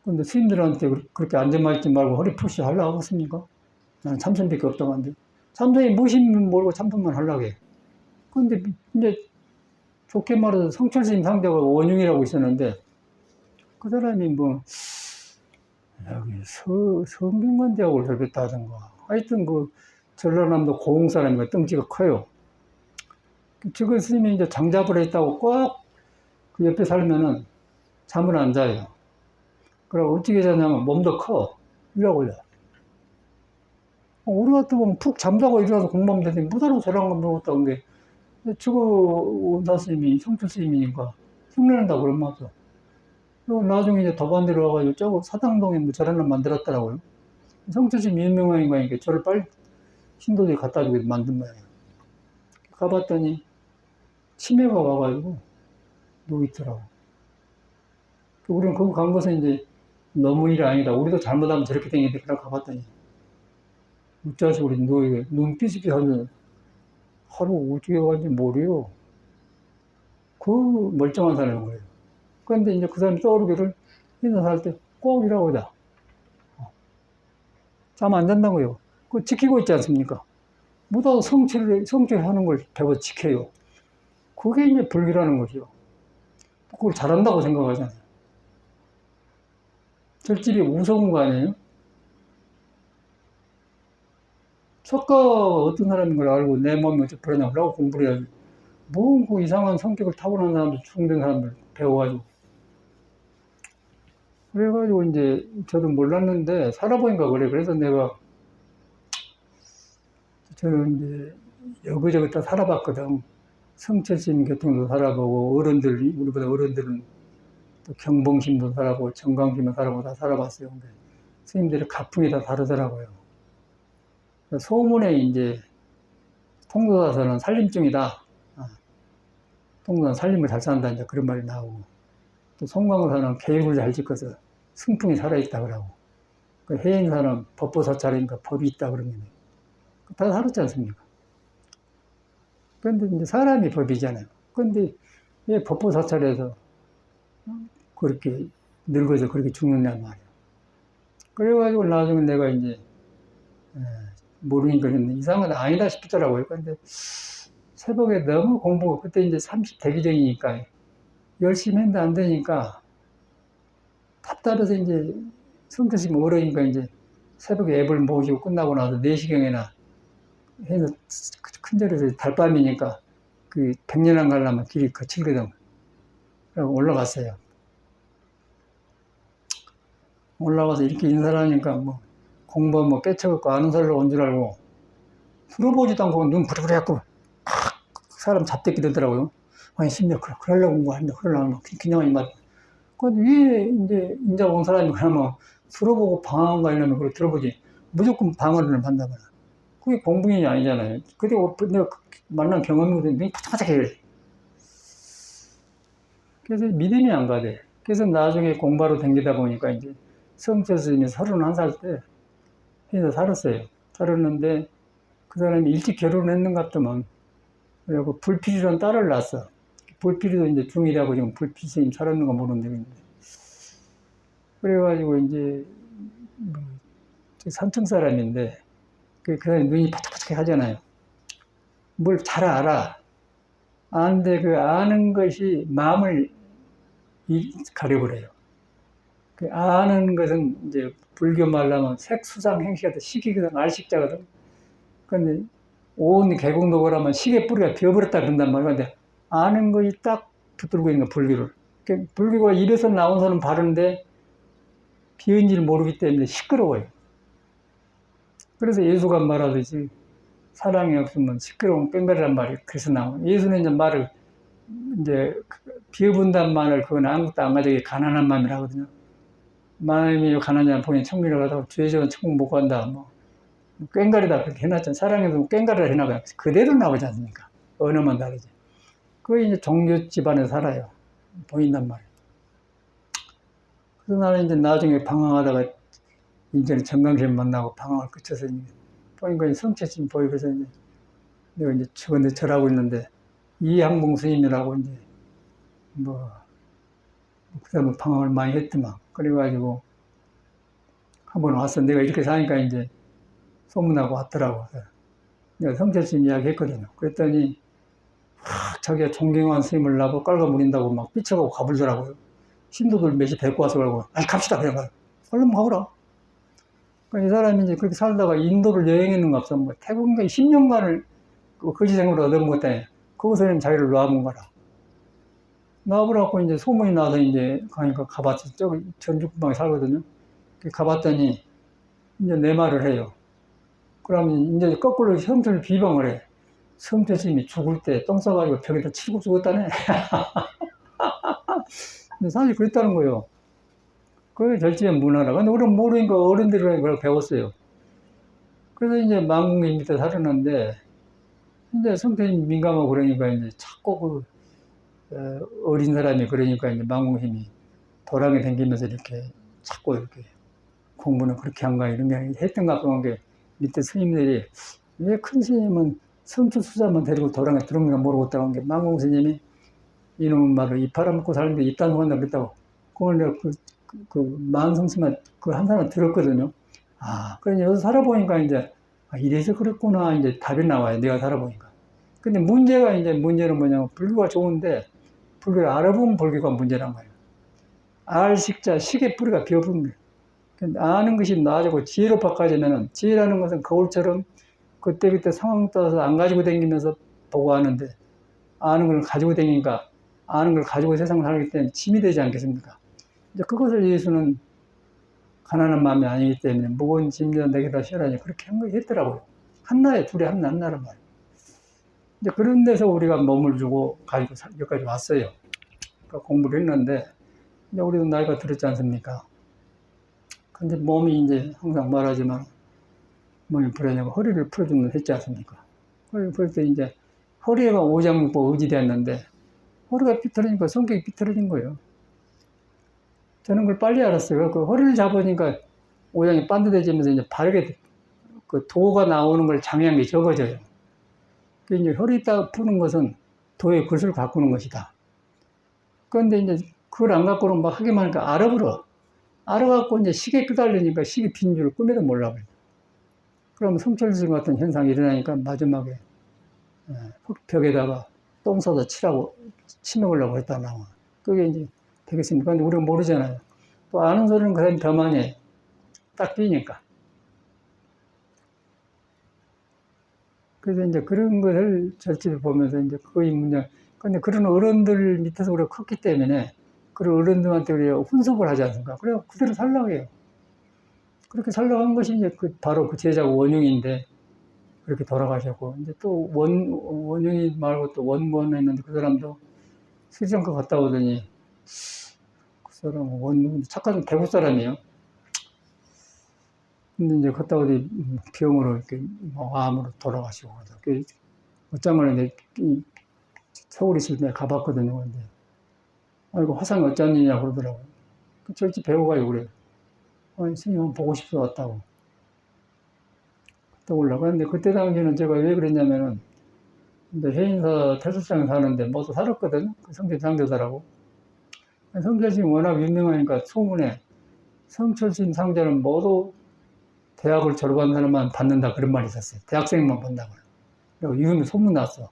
근데 스님들한테 그렇게 앉아만 있지 말고 허리 푸시 하려고 하겠습니까? 나는 참선밖에 없다고 하는데. 참선이 무심 모르고 참선만 하려고 해. 근데 이제 좋게 말해서 성철스님 상대가 원흉이라고 있었는데, 그 사람이 뭐, 여기 성균관대학을 졸업했다 하던가. 하여튼 전라남도 고흥 사람이가 덩치가 커요. 지금 스님이 이제 장잡을 했다고 꼭 그 옆에 살면은 잠을 안 자요. 그리고 어떻게 자냐면 몸도 커. 이러고요. 우리 같은 보면 푹 잠자고 일어나서 공부하면 되는데 무다르고 저런 거 배웠다는 게 저거 원사 스님이 성철 스님이니까 흉내낸다고 그런 말이죠. 그리고 나중에 이제 더반대로 와가지고 저거 사당동에 뭐 저런 걸 만들었더라고요. 성철 스님 유명한 거니까 저를 빨리 신도들이 갖다 주게 만든 거예요. 가봤더니 치매가 와가지고 누워 있더라고. 우리는 거기 간 것은 이제 너무 일이 아니다. 우리도 잘못하면 저렇게 되는데 그냥 가봤더니 어쩌서 우리 눈빛이 하면 하루 어떻게 가는지 모르요. 그 멀쩡한 사람인 거예요. 그런데 이제 그 사람이 떠오르기를 인사할 때 꼭 일하고 자. 잠 안 잔다고요. 그거 지키고 있지 않습니까? 무다 성취하는 걸 배워 지켜요. 그게 이제 불교라는 것이요. 그걸 잘한다고 생각하잖아요. 절집이 무서운 거 아니에요? 석가가 어떤 사람인 걸 알고 내 몸이 어떻게 그러냐고 하고 공부를 해야지. 뭐 이상한 성격을 타고난 사람들, 중된 사람들 배워가지고. 그래가지고 이제 저도 몰랐는데 살아보니까 그래. 그래서 내가 저는 이제 여기저기 다 살아봤거든. 성철심 교통도 살아보고 어른들, 우리보다 어른들은 또 경봉심도 살아보고 정강심도 살아보고 다 살아봤어요. 근데 스님들의 가풍이 다 다르더라고요. 소문에 이제 통도사서는 살림중이다. 통도사는 살림을 잘 산다. 이제 그런 말이 나오고. 또 송광사는 계획을 잘 짓고서 승풍이 살아있다 그러고. 그 해인사는 법보사찰이니까 법이 있다 그러면 다 살았지 않습니까? 그런데 이제 사람이 법이잖아요. 그런데 왜 법보사찰에서 그렇게 늙어서 그렇게 죽느냐 말이에요. 그래가지고 나중에 내가 이제 모르니까 이상은 아니다 싶더라고요. 그런데 새벽에 너무 공부가 그때 이제 30 되기 전이니까 열심히 했는데 안 되니까 답답해서 이제 성격이 어려니까 이제 새벽에 앱을 모시고 끝나고 나서 4시경에나 해서 큰 절에서 달밤이니까 그 백년안 가려면 길이 거칠거든. 그래서 올라갔어요. 올라가서 이렇게 인사를 하니까 뭐 공부 뭐 깨쳐갖고 아는 사람로 온 줄 알고 들어보지도 않고 눈 부리부리갖고 사람 잡대기 되더라고요. 아니 심지어 그러려고 온 거 아닌데 그러려고 그냥 이말. 근데 왜 이제 인자 온 사람이 그러면 들어보고 방황한 거 아니냐면 그걸 들어보지 무조건 방어를 한다거나 그게 공부인이 아니잖아요. 그때 내가 만난 경험이 눈이 바짝바짝해. 그래서 믿음이 안 가대. 그래서 나중에 공부하러 다니다 보니까 이제 성철 스님이 31살 때 해서 살았어요. 살았는데 그 사람이 일찍 결혼했는가 보더만. 그래갖고 불필이라는 딸을 낳았어. 불필이도 이제 중이라고 지금 불필 스님 살았는가 모르는데. 그래가지고 이제 뭐 산청 사람인데 그 사람이 눈이 바짝바짝해 하잖아요. 뭘 잘 알아. 아는데 그 아는 것이 마음을 가려버려요. 그 아는 것은 이제 불교 말로 하면 색수상 행시거든. 식이거든. 알식자거든. 근데 온 개공덕을 하면 식의 뿌리가 비어버렸다 그런단 말이야. 근데 아는 것이 딱 붙들고 있는 거야, 불교를. 불교가 입에서 나온 사람은 바른데 비은지를 모르기 때문에 시끄러워요. 그래서 예수가 말하듯이 사랑이 없으면 시끄러운 뺑가리란 말이 그래서 나와요. 예수는 이제 말을 이제 비어본다는 말을 그건 아무것도 안 가지고 가난한 마음이라 하거든요. 마음이 가난한 본인 청민을 하다가 죄적은 천국 못 간다. 뭐 꽹가리다 그렇게 해놨잖아요. 사랑해도 꽹가리를 해놔가 그대로 나오지 않습니까? 언어만 다르지. 그게 이제 종교 집안에 살아요. 보인단 말이에요. 그래서 나는 이제 나중에 방황하다가 이제는 정강심 만나고 방황을 끝쳐서 이제 보니까 성체심 보이고 그래서 이제 내가 이제 최근에 절하고 있는데 이항봉 스님이라고 이제 그 사람은 방황을 많이 했더만. 그래가지고 한번 와서 내가 이렇게 사니까 이제 소문나고 왔더라고. 내가 성철심 이야기 했거든요. 그랬더니 자기가 존경한 스님을 나보고 깔아버린다고 막 삐쳐가고 가불더라고요. 신도들 몇이 데리고 와서 그러고 아니 갑시다 그냥 얼른 가보라. 이 사람이 이제 그렇게 살다가 인도를 여행했는가 없어. 뭐 태국인가 10년간을 거지 생으로 얻어먹었다니. 그것은 자기를 놔본 거라. 나와보라고 이제 소문이 나서 이제 가니까 가봤지. 저기 전주근방에 살거든요. 가봤더니 이제 내 말을 해요. 그러면 이제 거꾸로 성철 비방을 해. 성철 스님이 죽을 때 똥 싸가지고 벽에다 치고 죽었다네. 근데 사실 그랬다는 거예요. 그게 절제의 문화라. 근데 우리는 모르니까 어른들이 그걸 배웠어요. 그래서 이제 망국인 밑에 살았는데, 이제 성격이 민감하고 그러니까 이제 자꾸 어린 사람이 그러니까 이제 망국힘이 도랑에 댕기면서 이렇게 자꾸 이렇게 공부는 그렇게 한가 이런 게 했던 것 같은 게 밑에 스님들이 왜 큰 스님은 성주 수자만 데리고 도랑에 들어온가 모르겠다고 한 게 망국 스님이 이놈은 말을 입 팔아먹고 사는데 입단속한다 그랬다고. 그걸 내가 만성스만 그 한 사람 들었거든요. 아, 그래 여기서 살아보니까 이제 아, 이래서 그랬구나 이제 답이 나와요. 내가 살아보니까. 근데 문제는 뭐냐면 불교가 좋은데 불교를 알아보면 불교가 문제란 말이에요. 알식자 식의 뿌리가 비어붙는 거예요. 근데 아는 것이 나아지고 지혜로 바꿔지면은 지혜라는 것은 거울처럼 그때그때 상황 따라서 안 가지고 다니면서 보고 하는데 아는 걸 가지고 다니니까 아는 걸 가지고 세상을 살기 때문에 짐이 되지 않겠습니까? 이제 그것을 예수는 가난한 마음이 아니기 때문에 무거운 짐이나 내게다 쉬라니 그렇게 한 거 했더라고요. 한나에 둘이 한나란 말이에요. 이제 그런 데서 우리가 몸을 주고 가지고 여기까지 왔어요. 그러니까 공부를 했는데 이제 우리도 나이가 들었지 않습니까? 근데 몸이 이제 항상 말하지만 몸이 불안하고 허리를 풀어주면 했지 않습니까? 허리를 풀 때 이제 허리가 오장육부 의지되었는데 허리가 삐뚤어지니까 성격이 삐뚤어진 거예요. 저는 그걸 빨리 알았어요. 그 허리를 잡으니까 오장이 반듯해지면서 이제 바르게 그 도가 나오는 걸 장애한 게 적어져요. 그 이제 허리 딱 푸는 것은 도의 굿을 가꾸는 것이다. 그런데 이제 그걸 안 갖고는 막 하기만 하니까 알아버려. 알아갖고 이제 시계 끄달리니까 시계 빈 줄 꿈에도 몰라버려. 그러면 성철스님 같은 현상이 일어나니까 마지막에 벽에다가 똥 싸서 치먹으려고 했다 나와. 그게 이제 되겠습니까? 근데 우리가 모르잖아요. 또 아는 소리는 그 사람이 더 많이 해. 딱 뛰니까. 그래서 이제 그런 것을 절집에 보면서 이제 거의 문제. 근데 그런 어른들 밑에서 우리가 컸기 때문에 그런 어른들한테 우리가 훈습을 하지 않습니까? 그래 그대로 살라고 해요. 그렇게 살라고 한 것이 이제 바로 그 제자가 원흉인데 그렇게 돌아가셨고 이제 또 원흉이 말고 또 원권 했는데 그 사람도 스리랑카 갔다 오더니 그 사람은 착한 대구 사람이에요. 근데 이제 갔다 오더니 병으로 이렇게 암으로 돌아가시고 그 어쩌면 서울에 있을 때 가봤거든요. 근데 이거 화상이 어쩌느냐 그러더라고요. 그 절지 배우가요 그래요. 스님 보고 싶어 왔다고. 또 올라가는데 그때 당시에는 제가 왜 그랬냐면은 근데 해인사 태수장에 사는데 모두 살았거든. 그 성철 상자들하고. 성철스님 워낙 유명하니까 소문에 성철스님 상자는 모두 대학을 졸업한 사람만 받는다 그런 말이 있었어요. 대학생만 본다고. 그리고 이름이 소문 났어.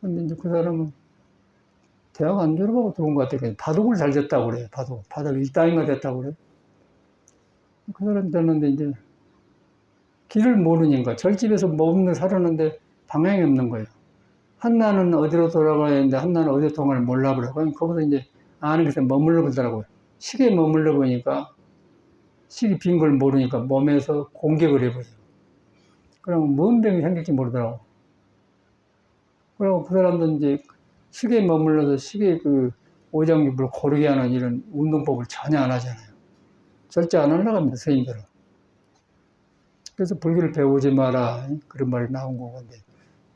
근데 이제 그 사람은 대학 안 졸업하고 들어온 것 같아요. 바둑을 잘 졌다고 그래요. 바둑 1단인가 됐다고 그래요. 그 사람 됐는데 이제 길을 모르니까 절집에서 몸을 살았는데 방향이 없는 거예요. 한나는 어디로 돌아가야 하는데 한나는 어디로 통하를 몰라버려. 그럼 거기서 이제 아는 곳에 머물러 보더라고요. 시계에 머물러 보니까 시계 빈 걸 모르니까 몸에서 공격을 해버려요. 그러면 뭔 병이 생길지 모르더라고. 그리고 그 사람도 이제 시계에 머물러서 시계 그 오장육부를 고르게 하는 이런 운동법을 전혀 안 하잖아요. 절대 안 하려고 합니다, 선생님들은. 그래서 불교를 배우지 마라. 그런 말이 나온 거건데.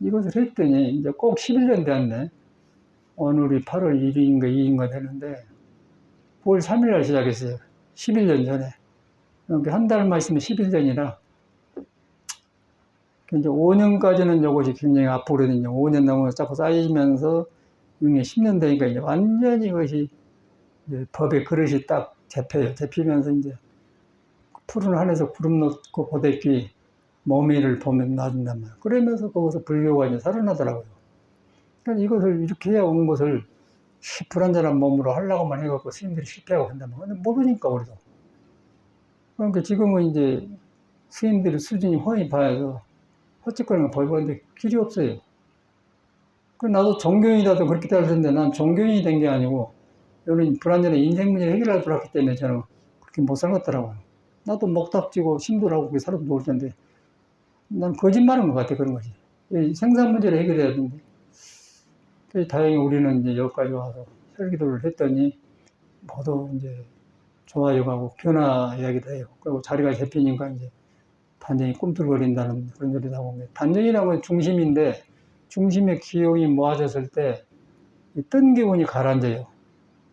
이것을 했더니 이제 꼭 11년 됐네. 오늘이 8월 1일인가 2일인가 되는데 9월 3일날 시작했어요. 11년 전에. 그러니까 한 달만 있으면 11년이라 이제 5년까지는 이것이 굉장히 아프거든요. 5년 넘어서 자꾸 쌓이면서 이게 10년 되니까 이제 완전히 이것이 이제 법의 그릇이 딱 잡혀요. 잡히면서 이제 푸른 하늘에서 구름 놓고 보대기 몸위를 보면 놔준단 말이에요. 그러면서 거기서 불교가 이제 살아나더라고요. 그러니까 이것을 이렇게 해야 온 것을 불안전한 몸으로 하려고만 해갖고 스님들이 실패하고 한단 말이에요. 근데 모르니까 우리도. 그러니까 지금은 이제 스님들의 수준이 훤히 봐서 헛짓거리는 보이는데 길이 없어요. 그 나도 종교인이라도 그렇게 되는데 난 종교인이 된 게 아니고 이런 불완전한 인생 문제를 해결할 줄 알았기 때문에 저는 그렇게 못 살겠더라고요. 나도 목닥지고 심도하고 그렇게 살아도 좋을 텐데 난 거짓말인 것 같아 그런 거지. 이 생산 문제를 해결해야 되는데 다행히 우리는 이제 여기까지 와서 설기도를 했더니 모두 이제 좋아져가고 변화 이야기도 해요. 그리고 자리가 잡히니까 이제 단전이 꿈틀거린다는 그런 소리도 하고 단전이라는 건 중심인데 중심의 기운이 모아졌을 때 뜬 기운이 가라앉아요.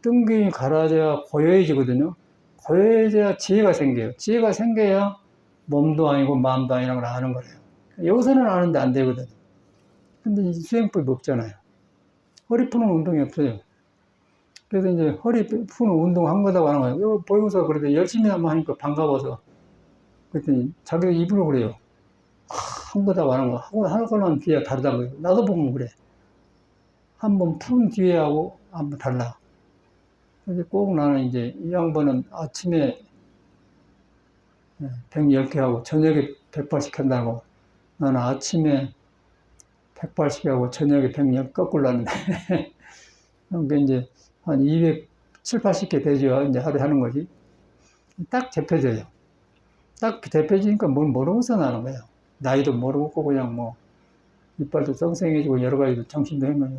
뜬 기운이 가라앉아야 고요해지거든요. 고요해져야 지혜가 생겨요. 지혜가 생겨야 몸도 아니고 마음도 아니라는 걸 아는 거예요. 여기서는 아는데 안 되거든. 근데 이 수행법이 없잖아요. 허리 푸는 운동이 없어요. 그래서 이제 허리 푸는 운동 한 거다고 하는 거예요. 이거 보고서 그래도 열심히 한번 하니까 반가워서. 그랬더니 자기가 입으로 그래요. 한 거다고 하는 거. 하고 하는 뒤에 다르다는 거예요. 나도 보면 그래. 한번 푼 뒤에 하고 한번 달라. 그래서 꼭 나는 이제 이 양반은 아침에 110개 하고 저녁에 100발씩 한다고. 나는 아침에 100발씩 하고 저녁에 100년 거꾸로 하는데. 그러니까 이제 한 207, 80개 되죠. 이제 하루에 하는 거지. 딱 접혀져요. 딱 접혀지니까 뭘 모르고서 나는 거예요. 나이도 모르고 그냥 뭐 이빨도 썽쌩해지고 여러 가지도 정신도 해면서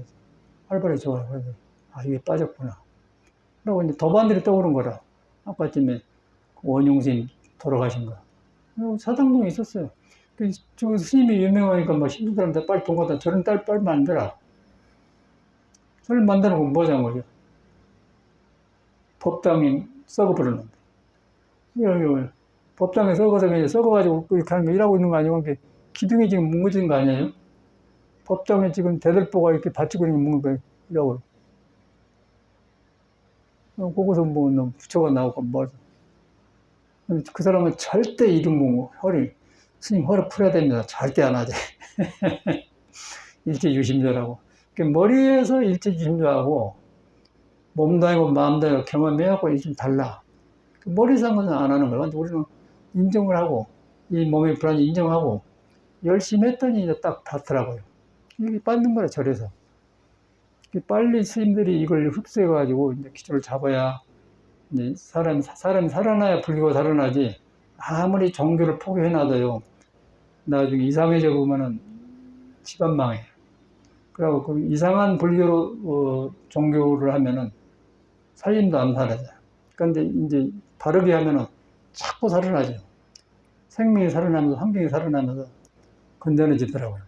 활발히 좋아요. 그래서 아 이게 빠졌구나. 그리고 이제 도반들이 떠오른 거라. 아까쯤에 원용신 돌아가신 거. 사당동에 있었어요. 저 스님이 유명하니까 뭐 신도들한테 빨리 돈 갖다 저런 딸 빨리 만들어. 저를 만드는 건 뭐냐는 거죠. 법당이 썩어버렸는데. 법당에 썩어서 그냥 썩어가지고 이렇게 하는 거 일하고 있는 거 아니고 기둥이 지금 뭉개진 거 아니에요? 법당에 지금 대들보가 이렇게 받치고 있는 거 뭉개진 거 일하고. 거기서 뭐 부처가 나오고 뭐. 그 사람은 절대 이름 공부, 스님 허리 풀어야 됩니다. 절대 안 하지. 일제유심조라고. 머리에서 일제유심조하고 몸도 아니고 마음도 아니고 경험해갖고 좀 달라. 머리상은 안 하는 거야. 우리는 인정을 하고 이 몸의 불안을 인정하고 열심히 했더니 이제 딱 닿더라고요. 이게 빠는 거야 절에서. 빨리 스님들이 이걸 흡수해가지고 이제 기초를 잡아야 이제 사람이 살아나야 불교가 살아나지. 아무리 종교를 포기해놔도요. 나중에 이상해져 보면은 집안 망해. 그리고 그 이상한 불교로 종교를 하면은 살림도 안 살아져요. 그런데 이제 바르게 하면은 자꾸 살아나죠. 생명이 살아나면서 환경이 살아나면서 건전해지더라고요.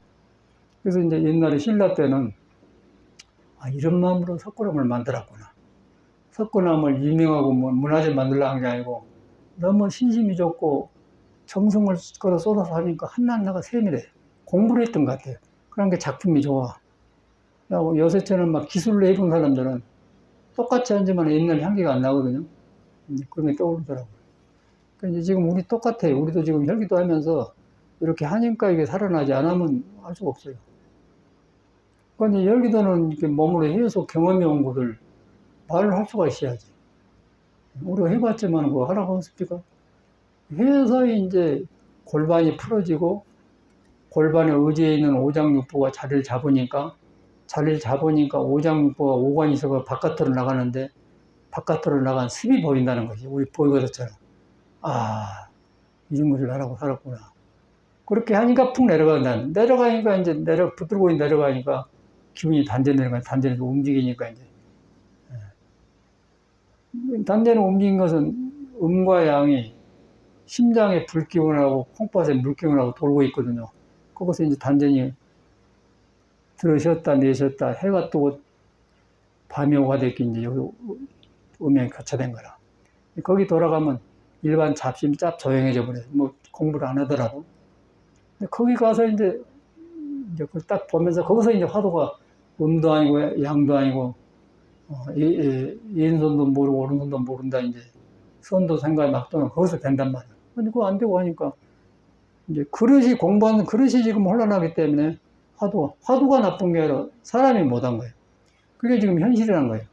그래서 이제 옛날에 신라 때는 아, 이런 마음으로 석고나무를 만들었구나. 석고나무를 유명하고 뭐 문화재 만들려고 한 게 아니고 너무 신심이 좋고 정성을 걸어 쏟아서 하니까 하나하나가 세밀해. 공부를 했던 것 같아요. 그런 게 작품이 좋아. 그리고 요새처럼 막 기술로 해본 사람들은 똑같이 앉으면 옛날 향기가 안 나거든요. 그런 게 떠오르더라고요. 그러니까 지금 우리 똑같아요. 우리도 지금 혈기도 하면서 이렇게 하니까 이게 살아나지 않으면 할 수가 없어요. 그러니까 혈기도는 이렇게 몸으로 해서 경험해 온 것을 말을 할 수가 있어야지. 우리가 해봤지만 그거 하라고 했습니까? 해서 이제 골반이 풀어지고 골반에 의지해 있는 오장육부가 자리를 잡으니까 오장육부가 오관이 있어서 바깥으로 나가는데 바깥으로 나간 습이 보인다는 거지. 우리 보이거든처럼. 아, 이런 것을 하라고 살았구나. 그렇게 하니까 푹 내려가니까 이제 붙들고 내려가니까 기분이 단전에서 움직이니까 이제. 단전에 움직인 것은 음과 양이 심장에 불기운하고 콩팥에 물기운하고 돌고 있거든요. 거기서 이제 단전이 들으셨다 내셨다 해가 뜨고 밤이 오가 됐기 이제 여기 음양이 교차된 거라. 거기 돌아가면 일반 잡심 짭 조용해져 버려요. 뭐 공부를 안 하더라도. 근데 거기 가서 이제 그걸 딱 보면서 거기서 이제 화두가 음도 아니고 양도 아니고 왼손도 모르고 오른손도 모른다 이제 선도 생각이 막 떠나 거기서 된단 말이야. 근데 그거 안 되고 하니까 이제 공부하는 그릇이 지금 혼란하기 때문에 화두가 나쁜 게 아니라 사람이 못한 거예요. 그게 지금 현실이란 거예요.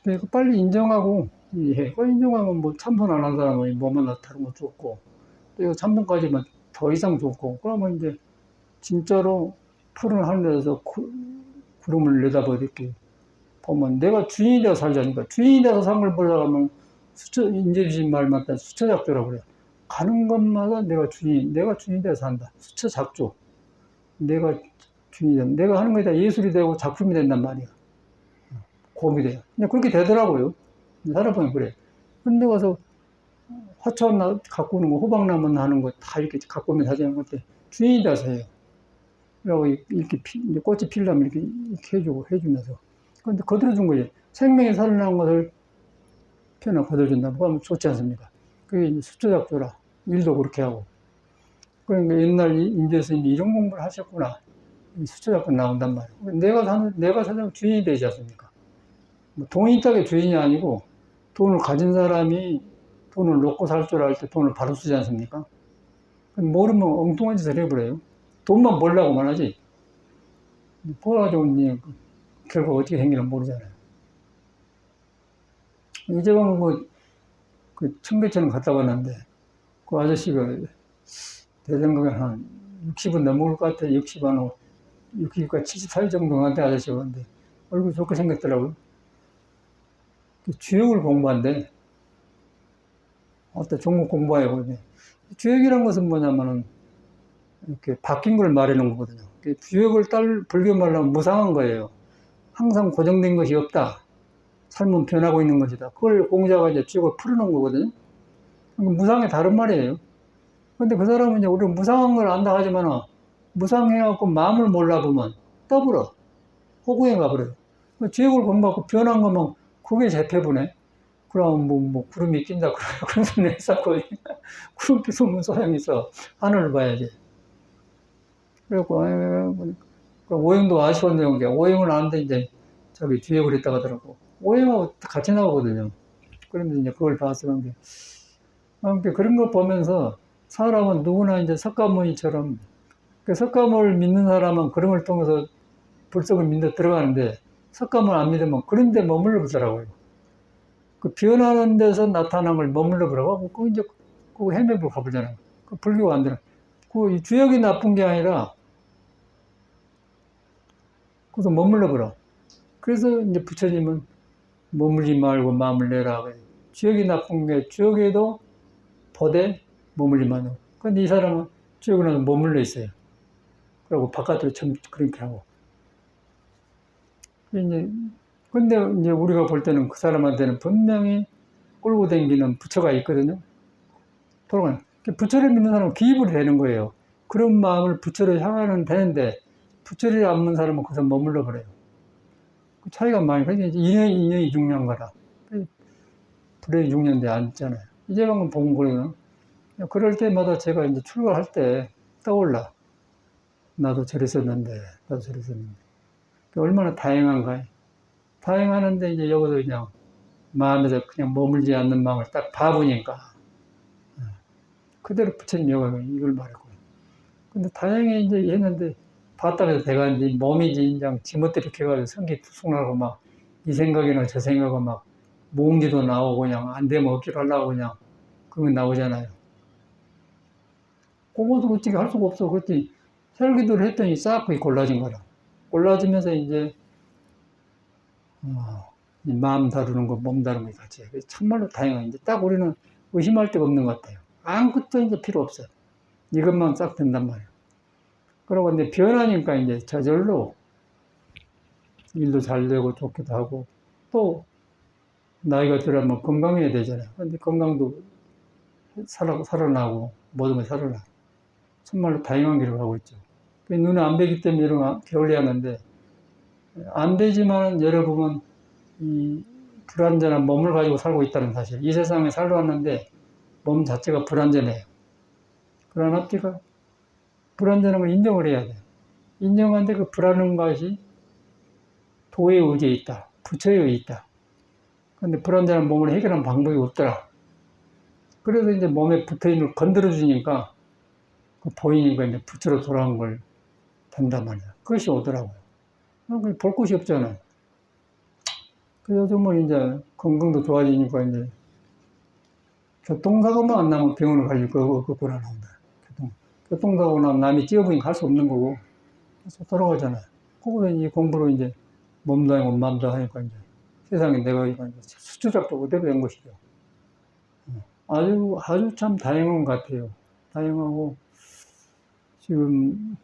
그러니까 빨리 인정하고 이해해. 인정하면 뭐 참선 안 한 사람은 뭐만 다른 거 좋고 또 이거 참선까지만 더 이상 좋고 그러면 이제 진짜로 푸른 하늘에서 구름을 내다보고 이렇게 보면 내가 주인이 되어 살자니까 주인이 되어서 산걸 보려고 하면 인재주신 말 맞다. 수처작조라고 그래요. 가는 것마다 내가 주인이 되어 산다. 수처작조. 내가 주인이 된다. 내가 하는 거에 다 예술이 되고 작품이 된단 말이야. 공이 돼요. 그냥 그렇게 되더라고요. 살아보면 그래. 근데 가서 화초나 갖고 오는 거, 호박나무 하는 거 다 이렇게 갖고 오면 사진 것 때 주인이 돼서 해요. 그리고 이렇게 이제 꽃이 피려면 이렇게 해주면서. 근데 거들어준 거지. 생명이 살아난 것을 표현을 거들어준다고 하면 좋지 않습니까? 그게 이제 수초작조라. 일도 그렇게 하고. 그러니까 옛날 인재 스님이 이런 공부를 하셨구나. 수초작조 나온단 말이에요. 내가 사장 주인이 되지 않습니까? 뭐 돈이 있다게 주인이 아니고 돈을 가진 사람이 돈을 놓고 살 줄 알 때 돈을 바로 쓰지 않습니까? 모르면 엉뚱한 짓을 해버려요. 돈만 벌라고만 하지. 벌어가지고 결국 어떻게 생기는 모르잖아요. 이재광 그 청계천 갔다 왔는데 그 아저씨가 내 생각에 한 60은 넘을 것 같아. 60과 70살 정도 한데 아저씨가 근데 얼굴 좋게 생겼더라고요. 주역을 공부한대. 어떤 종목 공부해요. 주역이란 것은 뭐냐면은 이렇게 바뀐 걸 말하는 거거든요. 주역을 불교 말로 하면 무상한 거예요. 항상 고정된 것이 없다. 삶은 변하고 있는 것이다. 그걸 공자가 이제 주역을 풀어놓은 거거든요. 무상의 다른 말이에요. 근데 그 사람은 이제 우리 무상한 걸 안다 하지만 무상해갖고 마음을 몰라보면 떠불어. 호구에 가버려요. 주역을 공부하고 변한 거면 그게 재패부네. 그럼 구름이 낀다 그래요. 그래서 내 쌓고 구름 끼면 소용이 있어. 하늘을 봐야지. 그래갖고 오행도 아쉬웠네요. 오행을 아는데 이제 저기 주역을 했다고 하더라고. 오행하고 같이 나오거든요. 그런데 이제 그걸 봐서 그런 거 보면서 사람은 누구나 이제 석가모니처럼 석가모를 믿는 사람은 그런 걸 통해서 불속을 믿어 들어가는데 석가모를 안 믿으면 그런 데 머물러 보더라고요. 그 변하는 데서 나타난 걸 머물러 보라고 그 이제 그 헤매고 가보잖아요. 그 불교가 안 되나. 그 주역이 나쁜 게 아니라 그래서 머물러 보라. 그래서 이제 부처님은 머물지 말고 마음을 내라. 주역이 나쁜 게 주역에도 보되 머물지 마요. 근데 이 사람은 주역에는 머물러 있어요. 그리고 바깥으로 좀 그렇게 하고. 근데 이제 우리가 볼 때는 그 사람한테는 분명히 끌고 다니는 부처가 있거든요. 돌아가는. 부처를 믿는 사람은 기입이 되는 거예요. 그런 마음을 부처를 향하는 되는데 부처를 안 믿는 사람은 거기서 머물러 버려요. 그 차이가 많이. 그러니까 인연이 중요한 거라. 불의 중요한데 안 있잖아요. 이제 방금 본 거예요. 그럴 때마다 제가 이제 출가할 때 떠올라. 나도 저랬었는데. 얼마나 다행한가. 다행하는데 이제 여기서 그냥 마음에서 그냥 머물지 않는 마음을 딱 봐보니까 그대로 부처님 여기 이걸 말했고. 근데 다행히 이제 했는데 봤다고 해서 내가 이제 몸이지 인장 지멋대로 이렇게 해가지고 성기 투숙나고 막 이 생각이나 저 생각은 막 모음기도 나오고 그냥 안 되면 억지로 하려고 그냥 그건 나오잖아요. 그것도 어떻게 할 수가 없어. 그랬더니 설기도를 했더니 싹 그게 골라진 거라. 골라지면서 이제 마음 다루는 거, 몸 다루는 거 같이. 참말로 다행한. 이제 딱 우리는 의심할 데가 없는 것 같아요. 아무것도 이제 필요 없어요. 이것만 싹 된단 말이에요. 그러고 이제 변하니까 이제 저절로 일도 잘 되고 좋기도 하고 또 나이가 들어면 건강해야 되잖아요. 근데 건강도 살아나고 모든 게 살아나. 정말로 다양한 길을 가고 있죠. 눈에 안 배기 때문에 이런 게을리 하는데 안 되지만 여러분은 이 불완전한 몸을 가지고 살고 있다는 사실. 이 세상에 살러 왔는데 몸 자체가 불완전해요. 그러나 우리가 불완전한 걸 인정을 해야 돼요. 인정하는데 그 불안한 것이 도의 의지에 있다. 부처의 의지에 있다. 근데 불완전한 몸을 해결하는 방법이 없더라. 그래서 이제 몸에 붙어 있는 걸 건드려 주니까 그 보이니까 이제 부처로 돌아온 걸 본단 말이야. 그것이 오더라고요. 볼 곳이 없잖아요. 그래서 요즘은 이제 건강도 좋아지니까 이제 교통사고만 안 나면 병원을 가려고 그거나 나온다. 교통사고 나면 남이 찌어보니까 할 수 없는 거고. 계속 돌아가잖아요. 그거는 이 공부로 이제 몸도 아니고 마음도 하니까 이제 세상에 내가 이거 이제 수주작도 그대로 된 것이죠. 아주 참 다행한 것 같아요. 다행하고 지금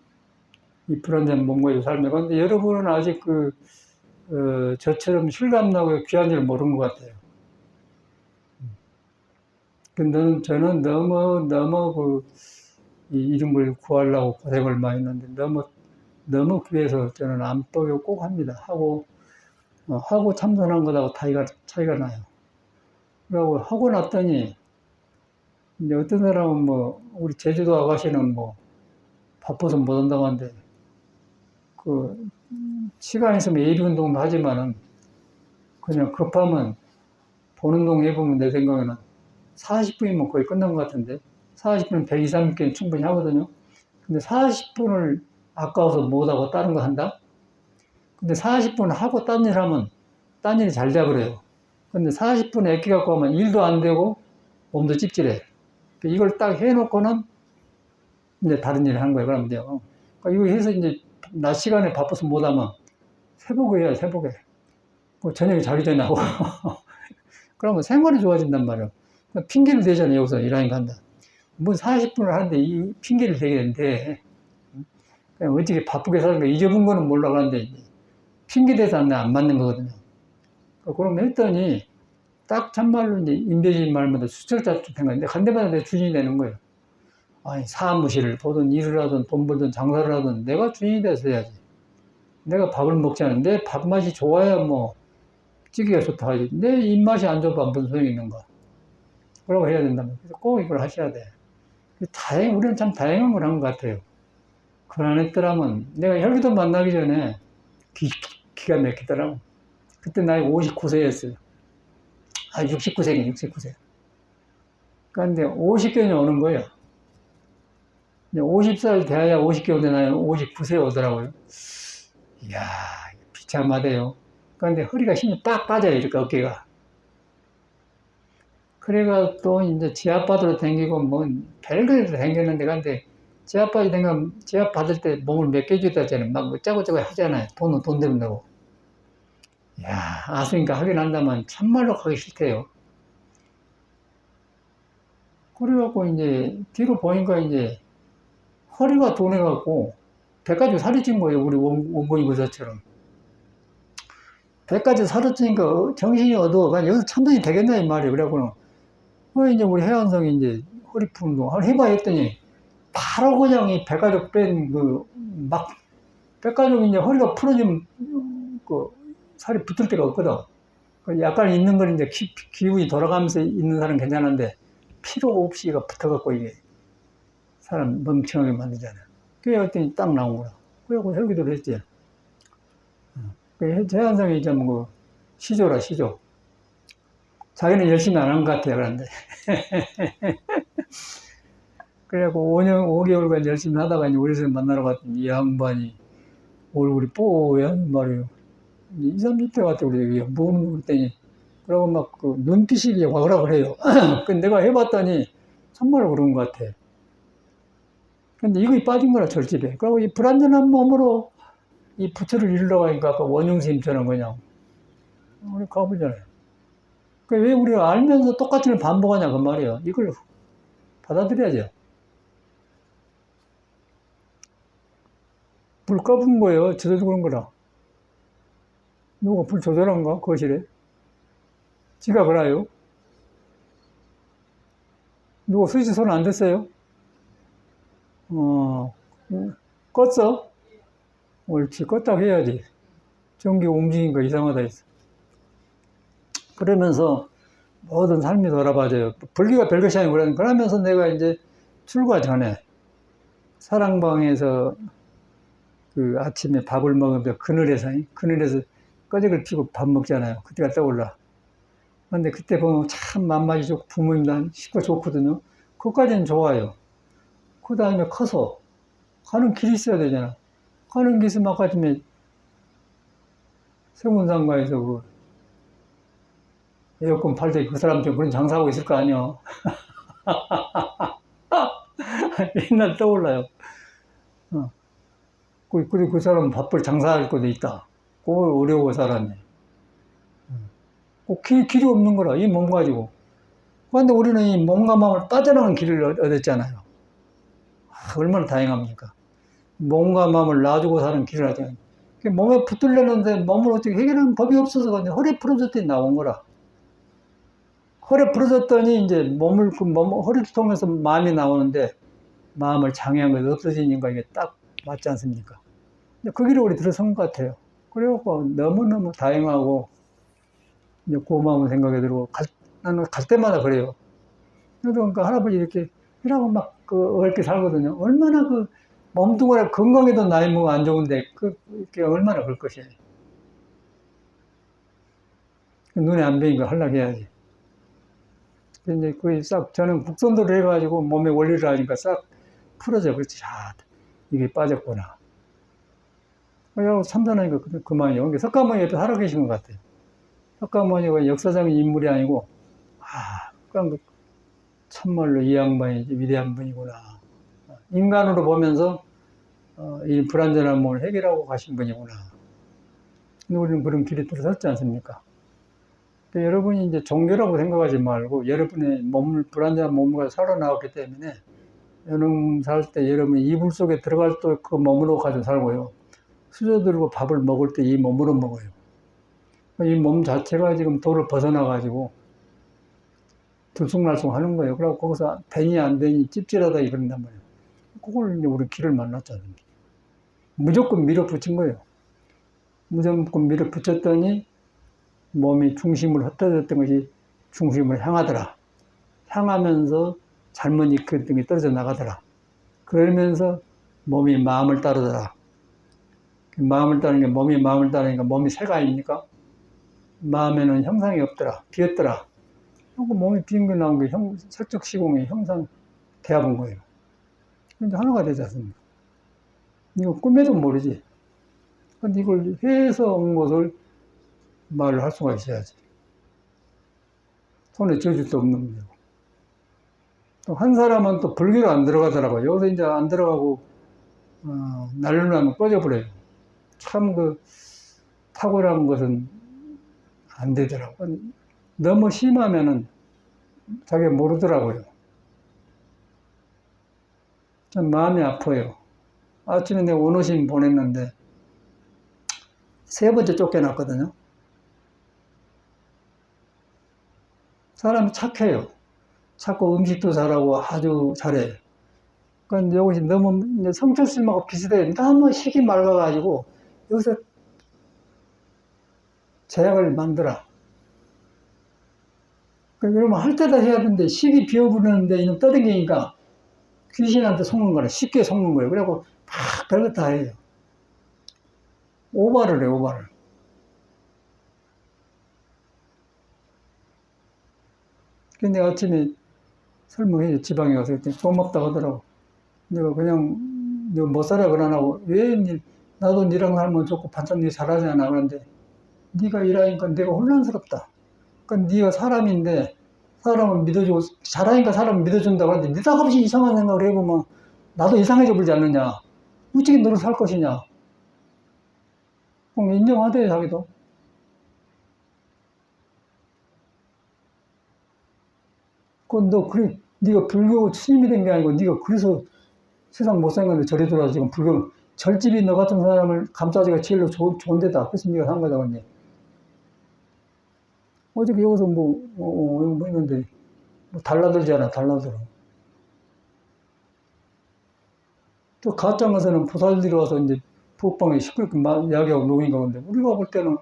이 불안전 몸과의 삶에. 근데 여러분은 아직 저처럼 실감나고 귀한 줄 모르는 것 같아요. 근데 저는 너무 이 이름을 구하려고 고생을 많이 했는데 너무 귀해서 저는 안법을 꼭 합니다. 하고 참선한 것하고 차이가 나요. 그러고 하고 났더니 이제 어떤 사람은 우리 제주도 아가씨는 바빠서 못 온다고 하는데 시간 있으면 예비 운동도 하지만은 그냥 급하면 본 운동 해보면 내 생각에는 40분이면 거의 끝난 것 같은데 40분 120, 30개는 충분히 하거든요. 근데 40분을 아까워서 못하고 다른 거 한다? 근데 40분 하고 딴 일 하면 딴 일이 잘 돼버려요. 근데 40분에 애기 갖고 하면 일도 안 되고 몸도 찝찝해. 이걸 딱 해놓고는 이제 다른 일을 하는 거예요. 그러면 돼요. 그러니까 이거 해서 이제 낮 시간에 바빠서 못하면 새벽에 해야 새벽에. 저녁에 자기 전에 하고. 그러면 생활이 좋아진단 말이에요. 핑계를 대잖아요. 여기서 일하니까 한다. 뭐 40분을 하는데 이 핑계를 대겠는데 그냥 어떻게 바쁘게 사는 거 잊어본 거는 몰라가는데 핑계 대서 안 맞는 거거든요. 그럼 했더니 딱 참말로 이제 임대진 말마다 수철자 생각인데 간 데마다 내 주인이 되는 거예요. 아니 사무실을 보든 일을 하든 돈 벌든 장사를 하든 내가 주인이 돼서 해야지. 내가 밥을 먹지 않은데 밥맛이 좋아야 찌개가 좋다 하지. 내 입맛이 안 좋아도 무슨 소용이 있는가. 그러고 해야 된다면. 그래서 꼭 이걸 하셔야 돼. 우리는 참 다행한 걸 한 것 같아요. 그러했더라면 내가 혈기도 만나기 전에 기가 막히더라고. 그때 나이 59세였어요. 69세긴 69세. 그런데 50견이 오는 거예요. 50살 돼야 50개 오는데 나는 59세에 오더라고요. 이야, 비참하대요. 그런데 허리가 힘이 빡 빠져요, 이렇게 어깨가. 그래가 또 이제 지압받으러 다니고 별거에서 다녔는데, 근데 지압 받을 때 몸을 몇 개 주다 잖아요. 막 짜고짜고 하잖아요. 돈 들는다고. 이야, 아수니까 하긴 한다면 참말로 하기 싫대요. 그래갖고 이제 뒤로 보니까 이제 허리가 돈해갖고 100가지 살이 찐 거예요. 우리 원고인 의사처럼. 100가지 살이 찌니까 정신이 어두워. 그냥 여기서 참선이 되겠나 이 말이에요. 그래갖고는 이제 우리 해안성이 이제 허리 푸는 거 해봐 했더니 바로 그냥 이 100가지 뺀 100가지 이제 허리가 풀어지면 살이 붙을 데가 없거든. 약간 있는 건 이제 기운이 돌아가면서 있는 사람은 괜찮은데 필요 없이가 붙어갖고 이게 사람 멍청하게 만들잖아요. 그래 했더니 딱 나온 거야. 그래갖고 설교를 했지. 해안성이 좀 시조라, 시조. 자기는 열심히 안 한 것 같아요, 그런데. 그래갖고 5개월간 열심히 하다가 이제 우리 집 만나러 갔더니 이 양반이 얼굴이 뽀얀 말이에요. 2, 30대 같아, 우리 뭐는 그랬더니. 그러고 눈빛이 와그라 그래요. 근데 내가 해봤더니 정말로 그런 것 같아. 근데 이거 빠진 거라 절집에. 그리고 이 불안전한 몸으로 이 부처를 이루러 가니까 아까 원흉스님처럼 그냥 우리 가보잖아요. 왜 우리가 알면서 똑같은 걸 반복하냐 그 말이에요. 이걸 받아들여야죠. 불 꺼본 거예요. 저도 그런 거라. 누가 불 조절한가? 거실에? 지가 그래요. 누가 스위치 손 안 댔어요? 껐어? 옳지. 껐다고 해야지. 전기 움직이니까 이상하다 했어. 그러면서 모든 삶이 돌아봐져요. 불교가 별것이 아니고 그러면서 내가 이제 출가 전에 사랑방에서 아침에 밥을 먹으면서 그늘에서 꺼적을 피고 밥 먹잖아요. 그때가 떠올라. 근데 그때 보면 참 맘맞이 좋고 부모님도 식구 좋거든요. 그것까지는 좋아요. 그 다음에 커서 가는 길이 있어야 되잖아. 가는 길에서 막 아침에 세문상가에서 에어컨 팔 때 그 사람 좀 그런 장사하고 있을 거 아니야. 옛날 떠올라요. 그리고 그 사람은 밥벌 장사할 것도 있다. 꼭 어려워, 사람이. 꼭 길이 없는 거라, 이 몸 가지고. 그런데 우리는 이 몸과 마음을 빠져나가는 길을 얻었잖아요. 얼마나 다행합니까? 몸과 마음을 놔주고 사는 길을 하잖아요. 몸에 붙들려는데 몸을 어떻게 해결하는 법이 없어서 허리 부러졌더니 나온 거라. 허리 부러졌더니 이제 허리를 통해서 마음이 나오는데 마음을 장애한 것이 없어지니까 이게 딱 맞지 않습니까? 그 길을 우리 들어선 것 같아요. 그래갖고 너무너무 다행하고 이제 고마운 생각이 들고 나는 갈 때마다 그래요. 그러니까 할아버지 이렇게 이라고 막 어렵게 살거든요. 얼마나 몸뚱아리 건강에도 나이 먹으면 안 좋은데 그게 얼마나 그럴 것이에요. 눈에 안 보이니까 하려고 해야지. 이제 거의 싹 저는 국선도를 해가지고 몸의 원리를 하니까 싹 풀어져. 그렇지. 이게 빠졌구나. 그래서 참선하니까 그만이요. 그러니까 석가모니 옆에 살아계신 것 같아요. 석가모니가 역사적인 인물이 아니고, 그냥 참말로 이 양반이 위대한 분이구나. 인간으로 보면서, 이 불완전한 몸을 해결하고 가신 분이구나. 근데 우리는 그런 길에 들어섰지 않습니까? 여러분이 이제 종교라고 생각하지 말고, 여러분의 불완전한 몸을 살아나왔기 때문에, 여러분 살 때 여러분이 이불 속에 들어갈 때 그 몸으로 가지고 살고요. 수저 들고 밥을 먹을 때 이 몸으로 먹어요. 이 몸 자체가 지금 도를 벗어나가지고 들쑥날쑥 하는 거예요. 그래서 거기서 되니 안 되니 찝찝하다 이런단 말이에요. 그걸 이제 우리 길을 만났잖아요. 무조건 밀어붙인 거예요. 무조건 밀어붙였더니 몸이 중심을 흩어졌던 것이 중심을 향하더라. 향하면서 잘못 이끌었던 게 떨어져 나가더라. 그러면서 몸이 마음을 따르더라. 마음을 따르는 게 몸이 마음을 따르니까 몸이 새가 아닙니까? 마음에는 형상이 없더라. 비었더라. 그리고 몸이 비은 게 나온 게 설적 시공의 형상 대합은 거예요. 근데 하나가 되지 않습니까? 이거 꿈에도 모르지. 근데 이걸 해서 온 것을 말을 할 수가 있어야지. 손에 쥐어줄 수 없는 문제고. 또 한 사람은 또 불교로 안 들어가더라고요. 여기서 이제 안 들어가고, 날르면 꺼져버려요. 참 탁월한 것은 안 되더라고요. 너무 심하면은 자기가 모르더라고요. 참 마음이 아파요. 아침에 내가 원어심 보냈는데, 3번째 쫓겨났거든요. 사람이 착해요. 착고 음식도 잘하고 아주 잘해요. 그러니까 이것이 너무 성철스님하고 비슷해요. 너무 식이 맑아가지고 여기서 제약을 만들어. 그러니까 여러분 할 때다 해야 되는데 식이 비어부르는데 이놈 떠댕기니까 귀신한테 속는 거라 쉽게 속는 거예요. 그래갖고 막 별거 다 해요. 오바를 해요, 오바를. 근데 아침에 설명해 지방에 가서 그랬더니 고맙다 하더라고. 내가 그냥 너 못 살아 그러나고 왜 나도 니랑 살면 좋고 반찬 니 잘하잖아. 그런데 네가 일하니까 내가 혼란스럽다. 그러니까 네가 사람인데 사람을 믿어주고 잘하니까 사람을 믿어준다고 하는데 느닷없이 이상한 생각을 해보면 나도 이상해져 버리지 않느냐. 어떻게 너를 살 것이냐. 그럼 인정하대 자기도. 그건 너 그래 네가 불교 스님이 된 게 아니고 네가 그래서 세상 못 사는 건데 저리 돌아서 지금 불교 절집이 너 같은 사람을 감싸기가 제일로 좋은 데다. 그래서 네가 산 거다. 근데 어저께 여기서 뭐 있는데 달라들잖아. 달라들어. 또 가짜 가서는 보살들이 와서 이제 부엌방에 시끄럽게 이야기하고 노니까 근데 우리가 볼 때는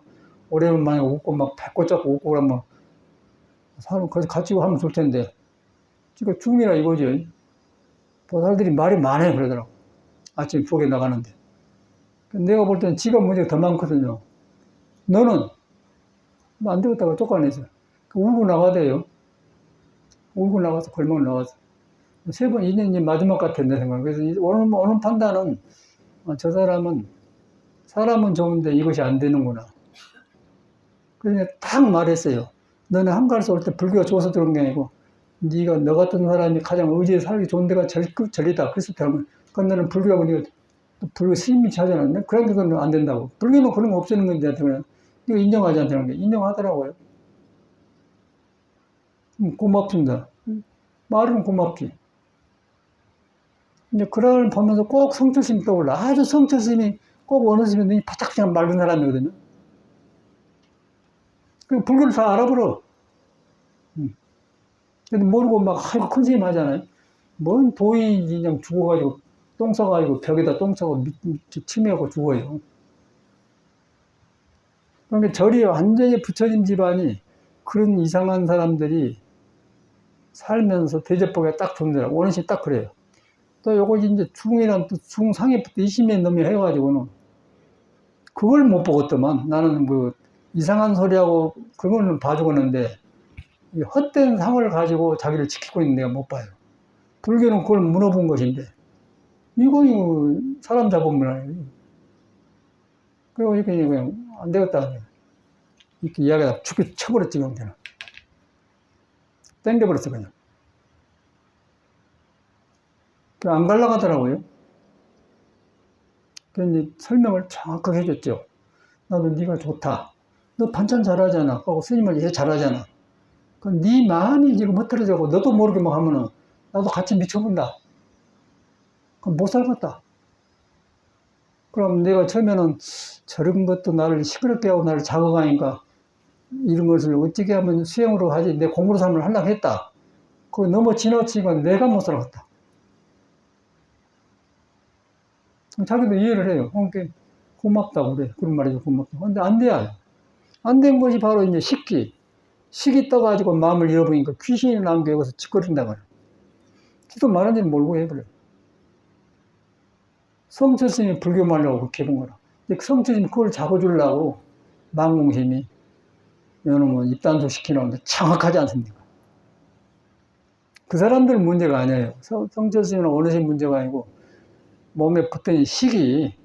오래만에 웃고 막 배꼽 잡고 웃고 그러면 사람 같이 하면 좋을 텐데 지금 죽이라 이거지. 보살들이 말이 많아요 그러더라고. 아침 부엌에 나가는데 내가 볼 때는 지가 문제가 더 많거든요. 너는 뭐 안 되겠다고 쫓아내서 울고 나가대요. 울고 나가서 골목을 나가서 3번 이제 마지막 같은 내 생각. 그래서 오늘 판단은 저 사람은 좋은데 이것이 안 되는구나. 그래서 딱 말했어요. 너는 한가로서 올 때 불교가 좋아서 들은 게 아니고 너 같은 사람이 가장 의지에 살기 좋은 데가 전리다. 그래서 그건 너는 불교하고 네가 또 불교 스님이 찾아놨네? 그런 건 안 된다고. 불교는 그런 거 없애는 건데, 그냥 이거 인정하지 않다는 게 인정하더라고요. 고맙습니다. 말은 고맙지. 이제 그걸 보면서 꼭 성철스님이 떠올라. 아주 성철스님이 꼭 어느 스님이 눈이 바짝바짝 맑은 사람이거든요. 그 불교를 다 알아버려. 근데 모르고 막, 아이고, 큰 스님 하잖아요. 뭔 도이 그냥 죽어가지고, 똥 싸가지고, 벽에다 똥 싸고, 침해하고 죽어요. 그러니까 절이 완전히 부처님 집안이 그런 이상한 사람들이 살면서 대접보기가 딱 좋더라고. 원시 딱 그래요. 또 요거 이제 중이란 또 중상해부터 20년 넘게 해가지고는 그걸 못 보겠더만. 나는 뭐 이상한 소리하고 그거는 봐주겠는데 헛된 상을 가지고 자기를 지키고 있는 내가 못 봐요. 불교는 그걸 물어본 것인데 이거 사람 잡으면 아니에요. 그리고 이렇게 그냥 안 되겠다. 이렇게 이야기하다 죽여 쳐버렸지, 그냥. 땡겨버렸어, 그냥. 안 갈라가더라고요. 그래서 설명을 정확하게 해줬죠. 나도 네가 좋다. 너 반찬 잘하잖아. 하고 스님을 이해 잘하잖아. 그럼 네 마음이 지금 흐트러져고 너도 모르게 뭐 하면은 나도 같이 미쳐본다. 그럼 못 살겠다. 그럼 내가 처음에는 저런 것도 나를 시끄럽게 하고 나를 자극하니까 이런 것을 어떻게 하면 수행으로 하지, 내 공부로 삼을 하려고 했다. 그거 너무 지나치니까 내가 못 살겠다. 자기도 이해를 해요. 그러니까 고맙다고 그래. 그런 말이죠. 고맙다고. 근데 안 돼요. 안 된 것이 바로 이제 식기. 식이 떠가지고 마음을 잃어버리니까 귀신이 나온 게 여기서 짓거린다고 해요. 지도 말하는지는 모르고 해버려요. 성철스님이 불교 말라고 그렇게 해본 거라. 근데 성철스님이 그걸 잡아주려고 망공심이 이놈은 입단속 시키려는데 정확하지 않습니까? 그 사람들 문제가 아니에요. 성철스님은 어느신 문제가 아니고 몸에 붙은 식이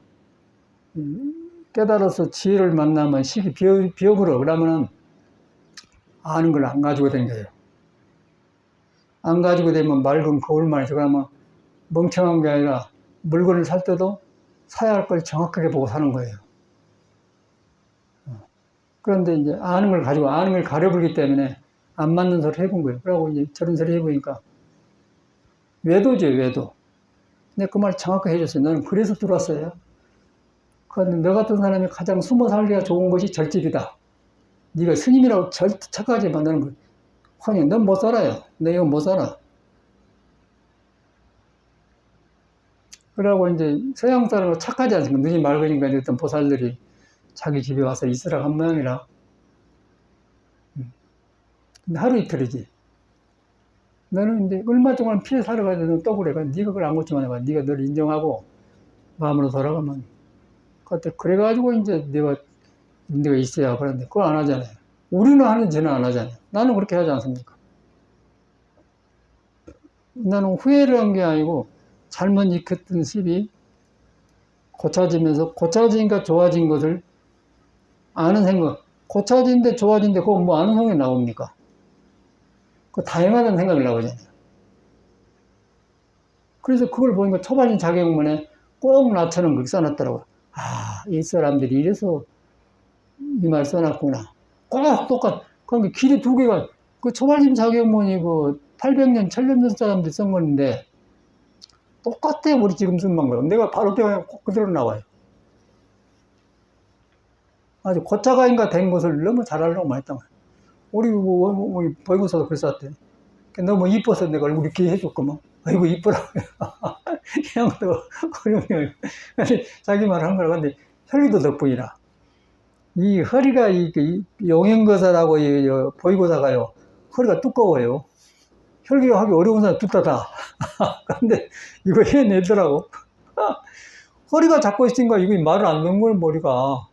깨달아서 지혜를 만나면 식이 비어버려. 그러면은 아는 걸 안 가지고 댕겨요. 안 가지고 되면 맑은 거울만 해서 그러면 멍청한 게 아니라 물건을 살 때도 사야 할 걸 정확하게 보고 사는 거예요. 그런데 이제 아는 걸 가지고 아는 걸 가려버리기 때문에 안 맞는 소리 해본 거예요. 그러고 이제 저런 소리 해보니까 외도죠, 외도. 근데 그 말 정확하게 해줬어요. 너는 그래서 들어왔어요. 그런데 너 같은 사람이 가장 숨어 살기가 좋은 것이 절집이다. 네가 스님이라고 착각하지 만드는 거. 황영, 넌 못 살아요. 너 이거 못 살아. 그러고 이제 서양 사람은 착하지 않습니까? 눈이 맑으니까 어떤 보살들이 자기 집에 와서 있으라고 한 모양이라. 근데 하루 이틀이지. 너는 이제 얼마 동안 피해 살아가지고 또 그래. 네가 그걸 안 고치면 해봐. 네가 널 인정하고 마음으로 돌아가면. 그때 그래가지고 이제 내가 있어야 그런데 그걸 안 하잖아요. 우리는 하는지 는 안 하잖아요. 나는 그렇게 하지 않습니까? 나는 후회를 한 게 아니고 잘못 익혔던 습이 고쳐지면서 고쳐지니까 좋아진 것을 아는 생각. 고쳐진데 좋아진데 그거 뭐 아는 생각이 나옵니까? 그 다양하다는 생각이 나오잖아요. 그래서 그걸 보니까 초반인 자격문에 꼭 나처럼 그렇게 써놨더라고요. 아, 이 사람들이 이래서 이 말 써놨구나. 꼭 그러니까 길이 두 개가, 그 초발심 자격문이 그 800년, 1000년 전 사람들이 쓴 건데, 똑같아요. 우리 지금 쓴 방법. 내가 바로 배우면 꼭 그대로 나와요. 아주 고차가인가 된 것을 너무 잘하려고 많이 했단 말이에요. 우리 보이고서도 그랬었대. 너무 이뻐서 내가 얼굴 이렇게 해줬구만. 아이고, 이쁘라고. 형도, 그러면, 자기 말 한 거라. 근데, 혈기도 덕분이라. 이 허리가, 용행거사라고, 보이고사가요. 허리가 두꺼워요. 혈기가 하기 어려운 사람 뚝딱다. 근데, 이거 해내더라고. 허리가 잡고 있으니까, 이거 말을 안 넣은 거예요, 머리가.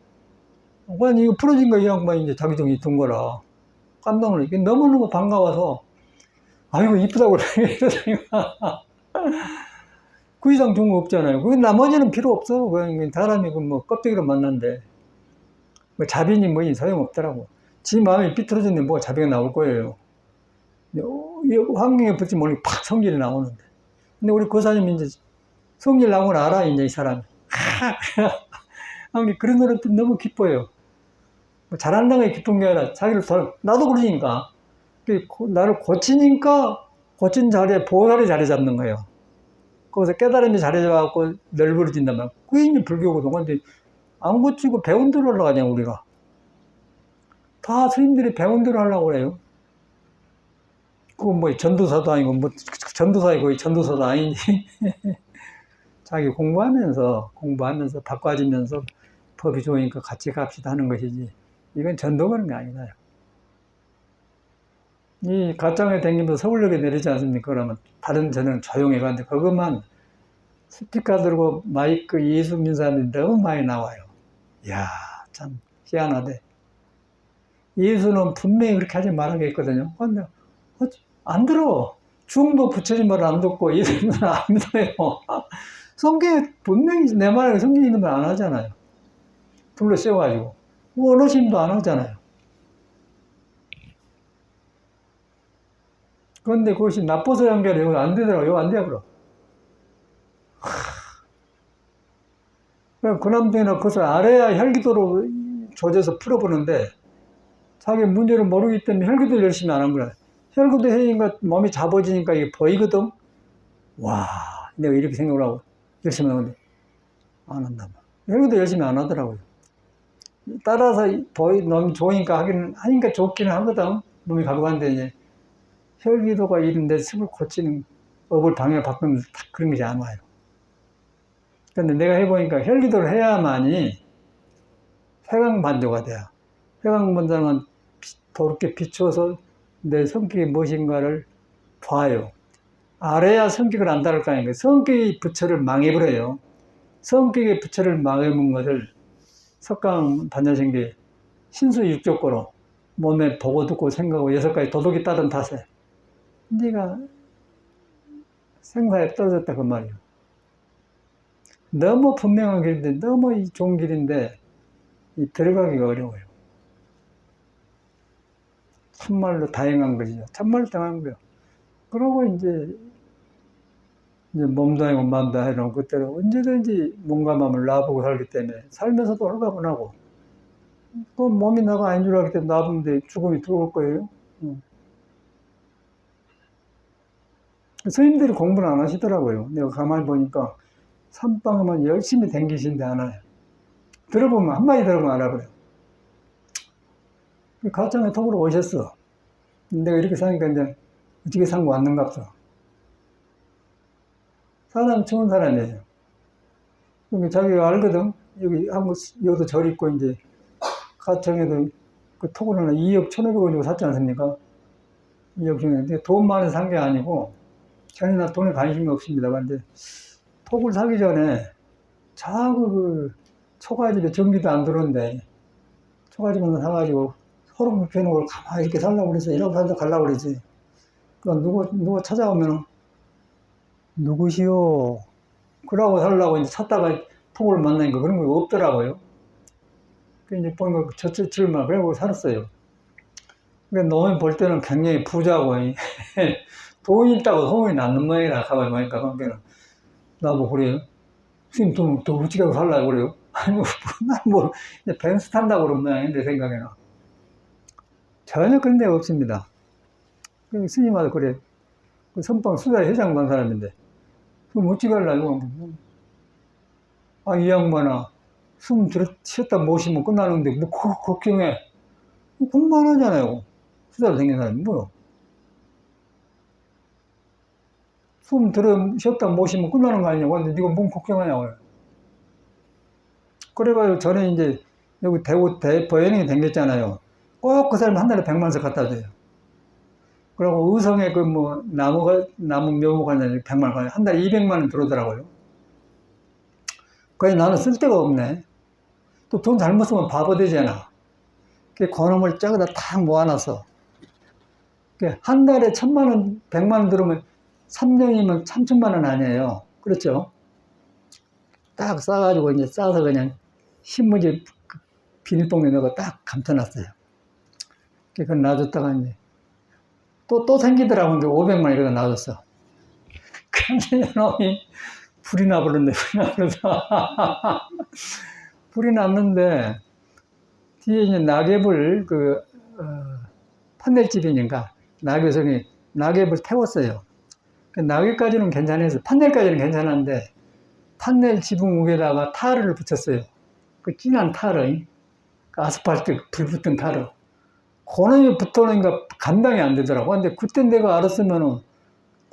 그냥 이거 풀어진 거, 이 양반이 이제 자기 정이 든 거라. 깜짝 놀래. 너무너무 반가워서, 아이고, 이쁘다고 이러다니까. 그 이상 좋은 거 없잖아요. 그 나머지는 필요 없어. 그냥 사람이 뭐 껍데기로 만난데. 뭐 자비니 뭐니 소용없더라고. 지 마음이 삐뚤어졌는데 뭐가 자비가 나올 거예요. 환경에 붙이면 팍 성질이 나오는데. 근데 우리 고사님이 이제 성질 나온 걸 알아, 이제 이 사람이. 아니, 그런 노래 너무 기뻐요. 뭐 잘한다는 게 기쁜 게 아니라 자기를 나도 그러니까. 나를 고치니까 고친 자리에 보살이 자리 잡는 거예요. 거기서 깨달음이 자리 잡아갖고 널브러진단 말이야. 그게 이제 불교거든. 근데 안 고치고 배운 대로 하려고 하냐, 우리가. 다 스님들이 배운 대로 하려고 그래요. 그건 뭐 전도사도 아니고, 뭐, 전도사이 거의 전도사도 아니지. 자기 공부하면서 바꿔지면서 법이 좋으니까 같이 갑시다 하는 것이지. 이건 전도 그런 게 아니다요. 이 가짱에 다니면서 서울역에 내리지 않습니까? 그러면 다른 저는 조용히 가는데 그것만 스피커 들고 마이크 예수민 사람들이 너무 많이 나와요. 이야, 참 희한하대. 예수는 분명히 그렇게 하지 말라겠거든요. 근데 안 들어. 중도 부처님 말을 안 듣고 예수님은 안 믿어요. 성경에 분명히 내 말에 성경에 있는 말 안 하잖아요. 불러 세워가지고. 원어심도 안 하잖아요. 그런데 그것이 나빠서 연결이 여기 안 되더라고요. 여기 안 되더라고요. 그 남자는 그것을 알아야 혈기도로 조져서 풀어보는데 자기 문제를 모르기 때문에 혈기도 열심히 안 한 거야. 혈기도 해니까 몸이 잡아지니까 이게 보이거든. 와, 내가 이렇게 생각을 하고 열심히 하는데 안 한다. 혈기도 열심히 안 하더라고요. 따라서 너무 좋으니까 하니까 좋기는 하거든. 몸이 가져가는데 이제 혈기도가 이런데 습을 고치는 업을 방향을 바꾸면 딱 그런 것이 안 와요. 근데 내가 해보니까 혈기도를 해야만이 회광반조가 돼요. 회광반조는 도롭게 비추어서 내 성격이 무엇인가를 봐요. 알아야 성격을 안 다룰 거 아닙니까? 성격의 부처를 망해버려요. 성격의 부처를 망해본 것을 석강 반야신기 신수육조고로 몸에 보고 듣고 생각하고 6가지 도덕이 따른 탓에 네가 생사에 떨어졌다 그 말이에요. 너무 분명한 길인데 너무 좋은 길인데 들어가기가 어려워요. 참말로 다행한 것이죠. 참말로 다행한 거예요. 그러고 이제 몸도 아니고 마음도 아니고 그때는 언제든지 몸과 마음을 놔보고 살기 때문에 살면서도 홀가분하고 그 몸이 나가 아닌 줄 알기 때문에 놔보는데 죽음이 들어올 거예요. 스님들이 공부를 안 하시더라고요. 내가 가만히 보니까 산방만 열심히 댕기신데 안 와요. 들어보면 한마디 들어보면 알아버려요. 가창에 톡으로 오셨어. 내가 이렇게 사니까 이제 어떻게 산 거 왔는갑서. 사람 좋은 사람이에요. 자기가 알거든. 여기도 절 있고 이제 가창에도 그 톡을 하나 2억 1,500원 주고 샀지 않습니까? 2억 중에 돈 많이 산 게 아니고 전혀 나 돈에 관심이 없습니다. 그런데 톡을 사기 전에 자꾸 그 초가집에 전기도 안 들어오는데 초가집만 사가지고 서로 불편한 걸 가만히 이렇게 살라고 그래서 이러고 살다 가려고 그러지. 누구 찾아오면 누구시오? 그러고 살라고 이제 찾다가 톡을 만나니까 그런 거 없더라고요. 그 이제 보니까 저만 그러고 살았어요. 그러니까 놈이 볼 때는 굉장히 부자고 돈이 있다고 소문이 나는 모양이라 가만히 보니까 관계는 나보고 그래요. 스님 돈 어떻게 하고 살라고 그래요? 아니 뭐 벤츠 탄다고 그런 모양인데 생각에는 전혀 그런 데가 없습니다. 스님하고 그래. 그 선방 수자 회장 간 사람인데 그럼 어찌 가려고 이 양반아 숨 쉬었다 모시면 끝나는데 뭐 걱정해. 공부 안 하잖아요. 수자로 생긴 사람이 뭐요. 숨 쉬었다 모시면 끝나는 거 아니냐고 하는데 네가 뭔 걱정하냐고. 그래가지고 전에 이제 여기 대보연행이 댕겼잖아요. 꼭 그 사람 한 달에 100만석 갖다 줘요. 그리고 의성에 그 뭐 나무 묘목가 100만 원, 한 달에 200만 원 들어오더라고요. 그래서 나는 쓸 데가 없네. 또 돈 잘못 쓰면 바보 되잖아. 그 그놈을 저기다 탁 모아놨어. 한 달에 1,000만 원, 100만 원 들어오면 3년이면 3천만 원 아니에요. 그렇죠? 딱 싸가지고 이제 싸서 그냥 신문지 비닐봉에 넣고 딱 감춰놨어요. 그걸 놔줬다가 이제 또 생기더라고. 500만 원 이러고 놔줬어. 근데 놈이 불이 나버렸네, 불이 나버려서. 불이 났는데, 뒤에 이제 낙엽을, 판넬집이니까, 낙엽을 태웠어요. 그 낙엽까지는 괜찮아서, 판넬까지는 괜찮았는데, 판넬 지붕 위에다가 타르를 붙였어요. 그 진한 타르, 그 아스팔트 불 붙은 타르. 그놈이 붙어오니까 감당이 안 되더라고. 근데 그때 내가 알았으면은,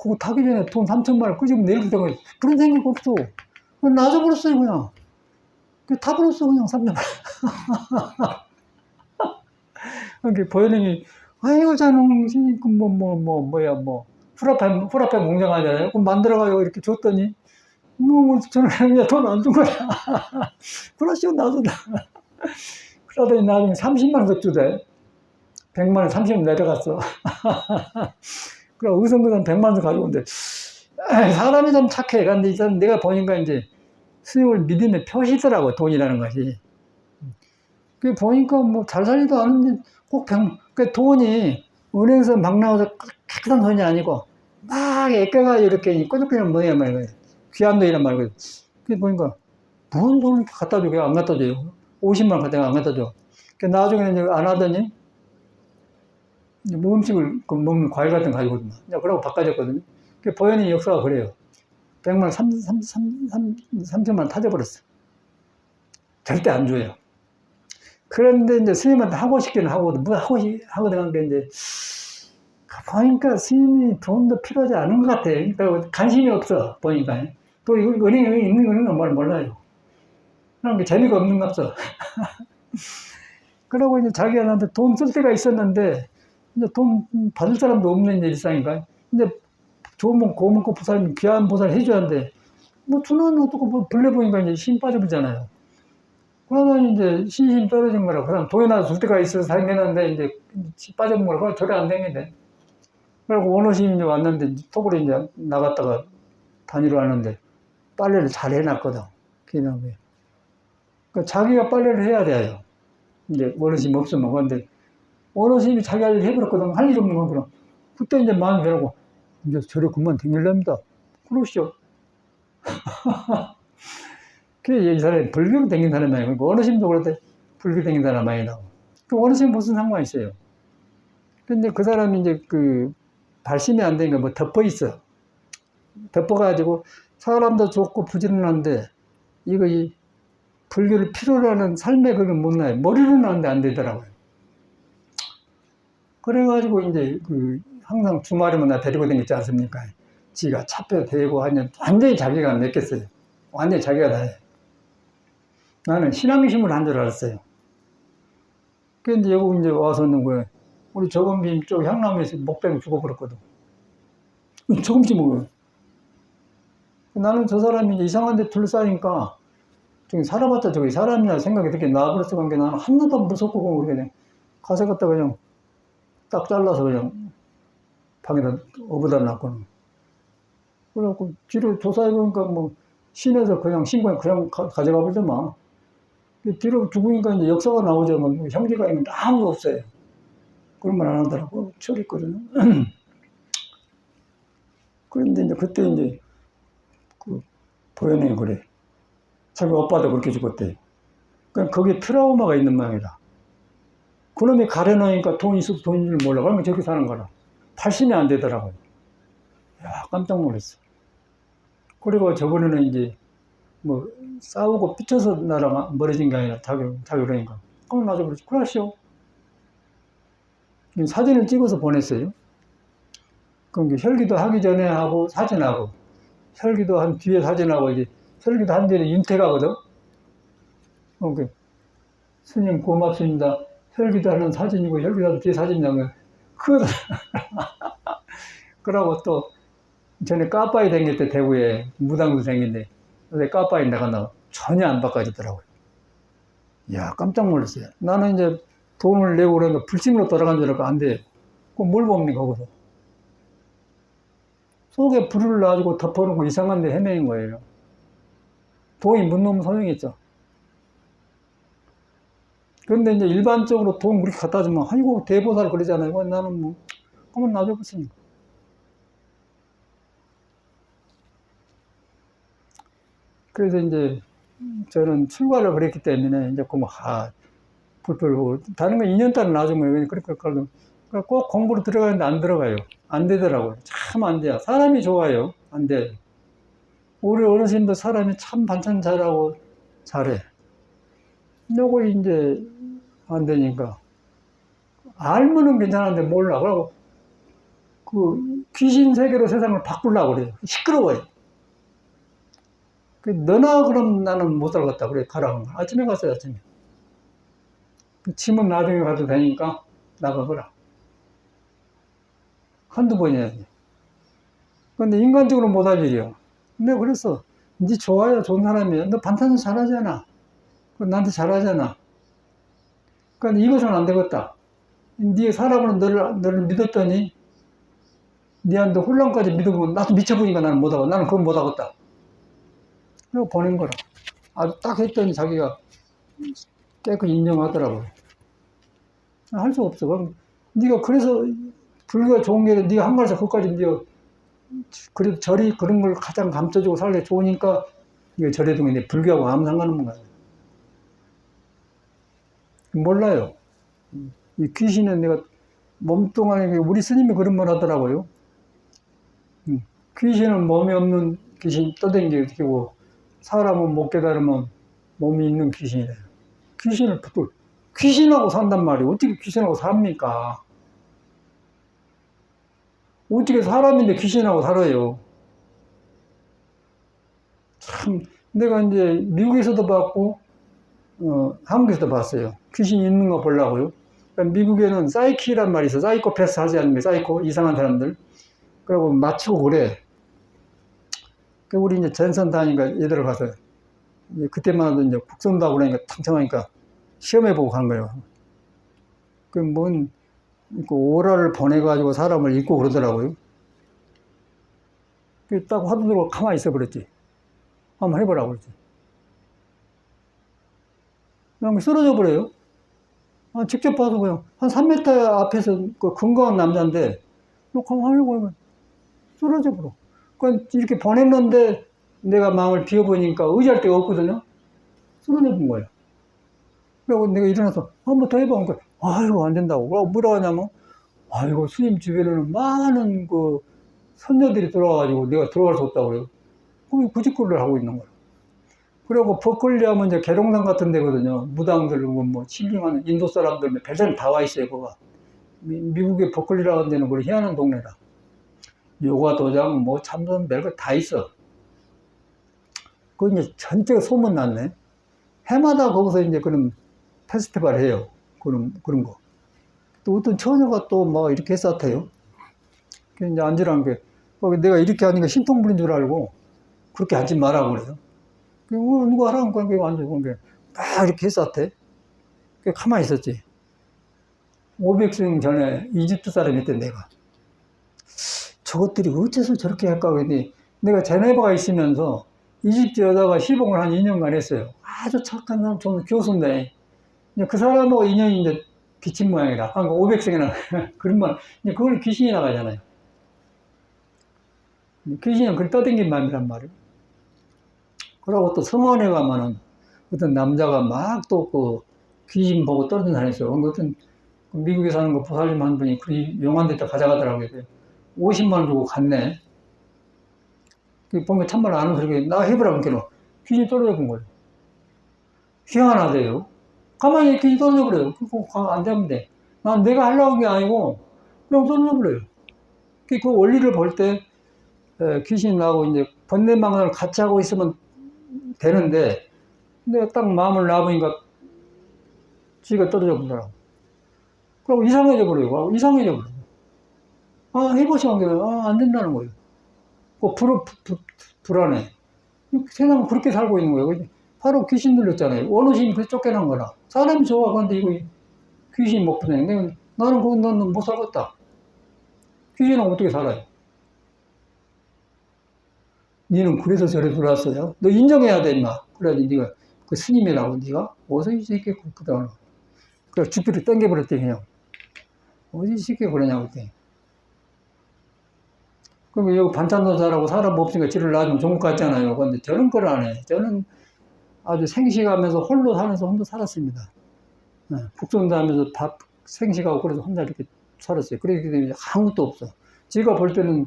그거 타기 전에 돈 3천만 원 끄집어 내릴 때가 그런 생각 없어. 놔줘버렸어요, 그냥. 타버렸어, 그냥 3천만 원. 그러니까 보현님이, 아이고, 자는, 후라페 몽장하잖아요. 그럼 만들어가요. 이렇게 줬더니, 저는 그냥 돈 안 준 거야. 그러시고 나도, 그러더니 나중에 30만 원 더 주대. 100만 원, 30만 원 내려갔어. 그래, 의성그산 100만 원 가지고 온대. 사람이 좀 착해. 근데 일단 내가 보니까 이제 스님을 믿음의 표시더라고, 돈이라는 것이. 그 보니까 뭐 잘 살지도 않은데 그 돈이 은행에서 막 나와서 깨끗한 돈이 아니고 막 애껴가 이렇게 꼬적꼬적 뭐냐 말이야. 귀한 돈이란 말이야. 그 보니까 뭔 돈을 갖다 줘. 안 갖다 줘요. 50만 원 갖다가 안 갖다 줘. 그 나중에는 이제 안 하더니 뭐 음식을 먹는 과일 같은 거 가지고 그러고 바꿔줬거든요. 그 보현이 역사가 그래요. 100만 원, 3천만 원 타져버렸어. 절대 안 줘요. 그런데 이제 스님한테 하고 싶기는 하거든. 뭐 하거든 한 게 이제, 보니까 스님이 돈도 필요하지 않은 것 같아. 그러니까 관심이 없어, 보니까. 또 은행에 있는 거는 뭘 몰라요. 그런 게 재미가 없는 것 없어. 그러고 이제 자기가 나한테 돈 쓸 때가 있었는데, 이제 돈 받을 사람도 없는 일상인가. 이제 좋은 고문고 보살, 귀한 보살 해줘야 하는데, 뭐 주는 어떻게 뭐 불려보니까 이제 힘 빠져버리잖아요. 그러면 이제 신심 떨어진 거라. 그다음 돈이나 줄 때가 있어서 생겼는데 이제 빠져본 거라. 그럼 절대 안 되겠네. 그리고 원어심이 이제 왔는데 톡으로 이제 나갔다가 다니러 왔는데 빨래를 잘 해놨거든. 그냥 그 자기가 빨래를 해야 돼요. 이제 원어심 없으면. 그런데 원어심이 자기 할 일 해버렸거든. 할 일 없는 거구나. 그때 이제 마음이 변하고 이제 저래 그만 댕길랍니다. 그러시죠. 그래, 이 사람이 불교로 댕긴 사람이 아니고, 그러니까 어르신도 그럴 때 불교 댕긴 사람 많이 나오고. 그 어르신 무슨 상관이 있어요? 근데 그 사람이 이제 발심이 안 되니까 뭐 덮어 있어. 덮어가지고 사람도 좋고 부지런한데, 이 불교를 필요로 하는 삶의 그걸 못 나요. 머리로는 하는데 안 되더라고요. 그래가지고 이제 항상 주말이면 나 데리고 다녔지 않습니까? 지가 차표 대고 하면 완전히 자기가 안 맺겠어요. 완전히 자기가 다 해. 나는 신앙심을 한 줄 알았어요. 근데 여기 이제 와서는 거야. 우리 저금빔 쪽 향남에서 목병 죽어버렸거든. 조금씩 먹어요. 나는 저 사람이 이제 이상한 데 둘러싸니까, 저기 살아봤자 저기 사람이나 생각이 그렇게 나와버렸어. 그런 게 나는 하나도 무섭고, 그냥 가서 갖다 그냥 딱 잘라서 그냥 방에다 업어다 놨거든. 그래갖고 뒤로 조사해보니까 뭐, 시내에서 그냥 신고해 그냥 가져가 버리더만. 뒤로 죽으니까 이제 역사가 나오죠. 뭐 형제가 있는데 아무도 없어요. 그런 말 안 하더라고. 철있거든요. 그런데 이제 그때 이제 보현이 그래. 자기 오빠도 그렇게 죽었대. 그러니까 거기에 트라우마가 있는 모양이다. 그놈이 가려놓으니까 돈이 있어도 돈인 줄 몰라. 그러면 저렇게 사는 거라. 발심이 안 되더라고요. 야, 깜짝 놀랐어. 그리고 저번에는 이제 뭐 싸우고 삐쳐서 나랑 멀어진 게 아니라 자기 그러니까. 그럼 나도 그렇지. 그러시오. 사진을 찍어서 보냈어요. 그럼 혈기도 하기 전에 하고 사진하고, 혈기도 한 뒤에 사진하고, 이제 혈기도 한 뒤에 윤택하거든. 그러니까 스님 고맙습니다. 혈기도 하는 사진이고 혈기도 하는 뒤에 사진이라고. 그러고 또 전에 까빠이 댕길 때 대구에 무당도 댕긴데 까빠이 나간다고 전혀 안 바꿔지더라고요. 이야, 깜짝 놀랐어요. 나는 이제 돈을 내고 그러니까 불신으로 돌아간 줄 알고 안 돼. 그럼 뭘 봅니까, 거기서? 속에 불을 놔주고 덮어놓고 이상한 데 헤매는 거예요. 돈이 못 넣으면 소용있죠. 그런데 이제 일반적으로 돈 그렇게 갖다 주면, 아이고, 대보살 그러잖아요. 나는 뭐, 한번 놔줘봤으니까. 그래서 이제 저는 출가를 그랬기 때문에 이제 불필 보고 다른 건 2년 따라 나중 거예요. 그러니까 꼭 공부로 들어가는데 안 들어가요. 안 되더라고요. 참 안 돼요. 사람이 좋아요. 안 돼. 우리 어르신도 사람이 참 반찬 잘하고 잘해. 요거 이제 안 되니까. 알면은 괜찮은데 몰라. 그러고 그 귀신 세계로 세상을 바꾸려고 그래요. 시끄러워요. 너나 그럼 나는 못 살겠다. 그래, 가라고. 아침에 갔어요, 아침에. 짐은 나중에 가도 되니까 나가거라. 한두 번이야지. 근데 인간적으로 못할 일이야. 내가 그랬어. 니 좋아요, 좋은 사람이야. 너 반찬도 잘하잖아. 나한테 잘하잖아. 그러니까 이것은 안 되겠다. 네 사람은 너를 믿었더니 니한테 혼란까지 믿으면 나도 미쳐보니까 나는 못하고 나는 그건 못하겠다. 그리고 보낸 거라. 아주 딱 했더니 자기가 깨끗이 인정하더라고요. 할 수 없어. 그럼 네가 그래서 불교가 좋은 게 네가 한 말에서 그것까지 네가 그래도 절이 그런 걸 가장 감춰주고 살기 좋으니까 이게 절에도 근데 불교하고 아무 상관없는 거야. 몰라요. 이 귀신은 내가 몸뚱아리 우리 스님이 그런 말 하더라고요. 귀신은 몸이 없는 귀신 떠댕기고 사람은 못 깨달으면 몸이 있는 귀신이래요. 귀신을 또 귀신하고 산단 말이에요. 어떻게 귀신하고 삽니까? 어떻게 사람인데 귀신하고 살아요? 참 내가 이제 미국에서도 봤고 한국에서도 봤어요. 귀신 있는 거 보려고요. 그러니까 미국에는 사이키란 말이 있어. 사이코패스 하지 않습니까? 사이코 이상한 사람들. 그리고 맞추고 그래. 우리 이제 전선 다니까 얘들 가서 그때만 해도 이제 국선도 하고 그러니까 탕청하니까 시험해보고 간 거예요. 오라를 보내가지고 사람을 읽고 그러더라고요. 딱 화두 들고 가만히 있어 버렸지. 한번 해보라고 그러지. 그냥 쓰러져 버려요. 직접 봐서 그냥 한 3m 앞에서 그 건강한 남자인데 가만히 하려고 쓰러져 버려. 이렇게 보냈는데 내가 마음을 비워보니까 의지할 데가 없거든요. 쓰러져 본 거예요. 그리고 내가 일어나서 한번 더 해봐. 그러니까 아이고 안 된다고. 뭐라고 하냐면 아이고 스님 주변에는 많은 그 선녀들이 들어와가지고 내가 들어갈 수 없다고 그래요. 그 짓거리를 하고 있는 거예요. 그리고 버클리 하면 이제 계룡산 같은 데거든요. 무당들, 뭐, 힐링하는 인도 사람들, 별장 다 와 있어요, 그거. 미국의 버클리라는 데는 그래, 희한한 동네라. 요가 도장, 뭐, 참선, 별거 다 있어. 그거 이제 전체가 소문났네. 해마다 거기서 이제 그런 페스티벌 해요. 그런 거. 또 어떤 처녀가 또 막 이렇게 했었대요. 이제 앉으라는 게, 내가 이렇게 하니까 신통 부린 줄 알고, 그렇게 앉지 말라고 그래요. 누가 하라는 거야, 앉고, 막 이렇게 했었대. 가만히 있었지. 500생 전에 이집트 사람이었대, 내가. 저것들이 어째서 저렇게 할까 그랬더니, 내가 제네바가 있으면서 이집트 여자가 시봉을 한 2년간 했어요. 아주 착한 사람, 좋은 교수인데, 그 사람하고 인연이 이제 비친 모양이라. 그러니까 500생이나, 그런 말, 그걸 귀신이 나가잖아요. 귀신은 그걸 떠댕긴 마음이란 말이에요. 그러고 또 성원에 가면은 어떤 남자가 막 또 그 귀신 보고 떨어진 사람이 있어요. 어떤 미국에 사는 거 보살님 한 분이 그 용한 데다 가져가더라고요. 50만 원 주고 갔네. 보면 참말 아는 소리가 나 해보라고 그러니까 귀신이 떨어져 본 거예요. 희한하대요. 가만히 귀신이 떨어져 버려요. 그거 안 되면 돼. 난 내가 하려고 한 게 아니고 그냥 떨어져 버려요. 그 원리를 볼 때 귀신이 나오고 이제 번뇌망상을 같이 하고 있으면 되는데 내가 딱 마음을 놔보니까 지가 떨어져 버리더라고. 그럼 이상해져 버려요. 이상해져 버려요. 해보시면 안 된다는 거예요. 불안해. 세상은 그렇게 살고 있는 거예요. 바로 귀신 들렸잖아요. 원어신이 그래서 쫓겨난 거라. 사람이 좋아. 그런데 이거 귀신 못 푸네. 나는 너는 못 살겠다. 귀신은 어떻게 살아요? 니는 그래서 저래 들어왔어요. 너 인정해야 돼, 임마. 그래야지 네가 그 스님이라고 네가 어디서 이 새끼 그러다. 그래 죽비를 땡겨버렸대 그냥. 어디 이 새끼 그러냐고 그랬더니. 그럼 여기 반찬 노사라고 사람 없으니까 지를 놔주면 종국 같잖아요. 근데 저는 그걸 안 해. 저는 아주 생식하면서 홀로 살면서 혼자 살았습니다. 북송도 하면서 밥 생식하고 그래서 혼자 이렇게 살았어요. 그렇기 때문에 아무것도 없어. 지가 볼 때는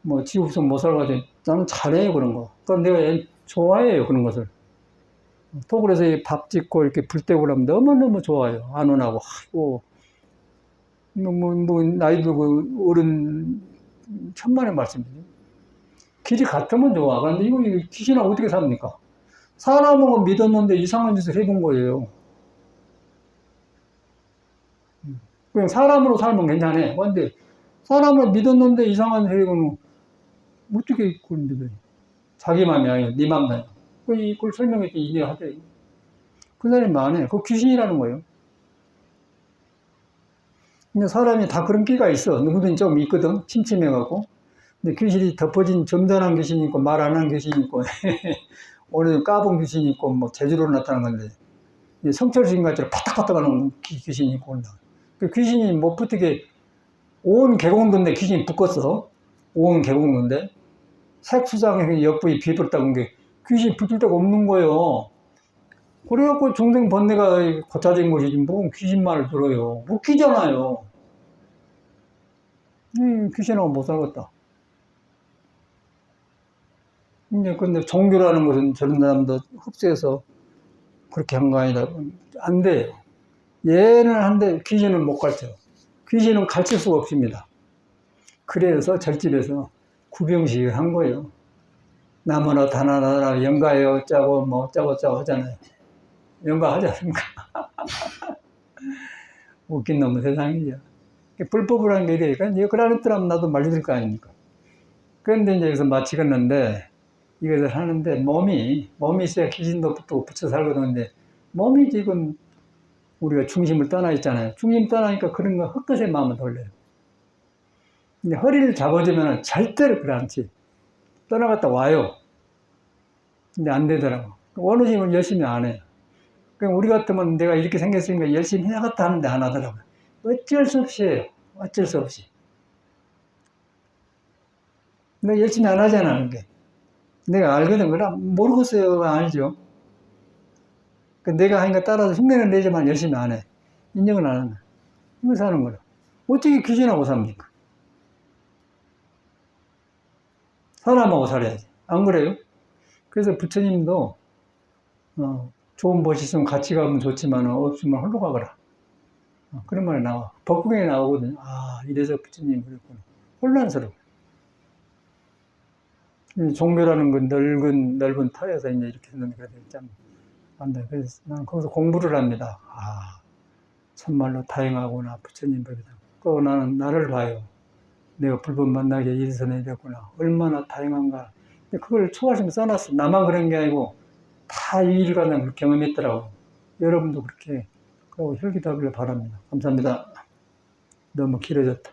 뭐 지 없으면 못 살아가지고 나는 잘해요, 그런 거. 그럼 내가 좋아해요, 그런 것을. 토굴에서 밥 짓고 이렇게 불 때고 그러면 너무너무 좋아요. 안 원하고, 아이고, 나이 들고 어른 천만의 말씀이죠. 길이 같으면 좋아. 그런데 이거 귀신하고 어떻게 삽니까? 사람은 믿었는데 이상한 짓을 해본 거예요. 그냥 사람으로 살면 괜찮아. 근데 사람을 믿었는데 이상한 행동은 어떻게 그걸 믿어요? 자기 마음이 아니에요. 네 마음이 아니에요. 그걸 설명해 서 이해하대. 그 사람이 많아요. 그거 귀신이라는 거예요. 근데 사람이 다 그런 끼가 있어. 누구든 좀 있거든. 침침해갖고. 근데 귀신이 덮어진 점잖은 귀신이 있고, 말 안 하는 귀신이 있고, 오늘 까본 귀신이 있고, 뭐, 제주로 나타난 건데, 성철스님 같이 파닥파닥 하는 귀신이 있고, 그 귀신이 못 붙게, 온 계곡도인데 귀신이 붙었어. 온 계곡도인데. 색수장에 옆부위 비었다고 게 귀신이 붙을 데가 없는 거예요. 그래갖고 중생 번뇌가 고쳐진 것이지, 뭐 귀신말을 들어요. 웃기잖아요. 귀신하고 못 살겠다. 근데 종교라는 것은 저런 사람도 흡수해서 그렇게 한 거 아니다. 안 돼요. 얘는 한데 귀신은 못 가르쳐. 귀신은 가르칠 수가 없습니다. 그래서 절집에서 구병식을 한 거예요. 나무나 다나나 연가에 어쩌고 뭐 어쩌고 하잖아요. 연가하지 않습니까? 웃긴 놈의 세상이죠. 불법을 하는 게 이래니까 그러는 사람 나도 말려들 거 아닙니까? 그런데 이제 여기서 마치겠는데 이것을 하는데 몸이 있어야 귀신도 붙여 살거든. 근데 몸이 지금 우리가 중심을 떠나 있잖아요. 중심 떠나니까 그런 거 헛것의 마음을 돌려요. 근데 허리를 잡아주면 절대로 그렇지. 떠나갔다 와요. 근데 안 되더라고. 원어심을 열심히 안 해요. 그럼 우리 같으면 내가 이렇게 생겼으니까 열심히 해야겠다 하는데 안 하더라고요. 어쩔 수 없이 해요. 어쩔 수 없이. 내가 열심히 안 하잖아, 그게. 내가 알거든. 그럼 모르겠어요. 알죠. 내가 하니까 따라서 흉내는 내지만 열심히 안 해. 인정을 안 한다. 이거 사는 거라. 어떻게 귀신하고 삽니까? 사람하고 살아야지. 안 그래요? 그래서 부처님도 좋은 벗이 있으면 같이 가면 좋지만 없으면 홀로 가거라. 그런 말이 나와. 법국에 나오거든요. 아, 이래서 부처님이 그랬구나. 혼란스러워. 종교라는 건 넓은 터에서 이제 이렇게 했는데, 참, 안 돼. 그래서 나는 거기서 공부를 합니다. 아, 참말로 다행하구나. 부처님 법이다. 또 나는 나를 봐요. 내가 불법 만나게 일선에 됐구나. 얼마나 다행한가. 근데 그걸 초가심 써놨어. 나만 그런 게 아니고, 다 이 일관을 경험했더라고. 여러분도 그렇게 혈기하기를 바랍니다. 감사합니다. 너무 길어졌다.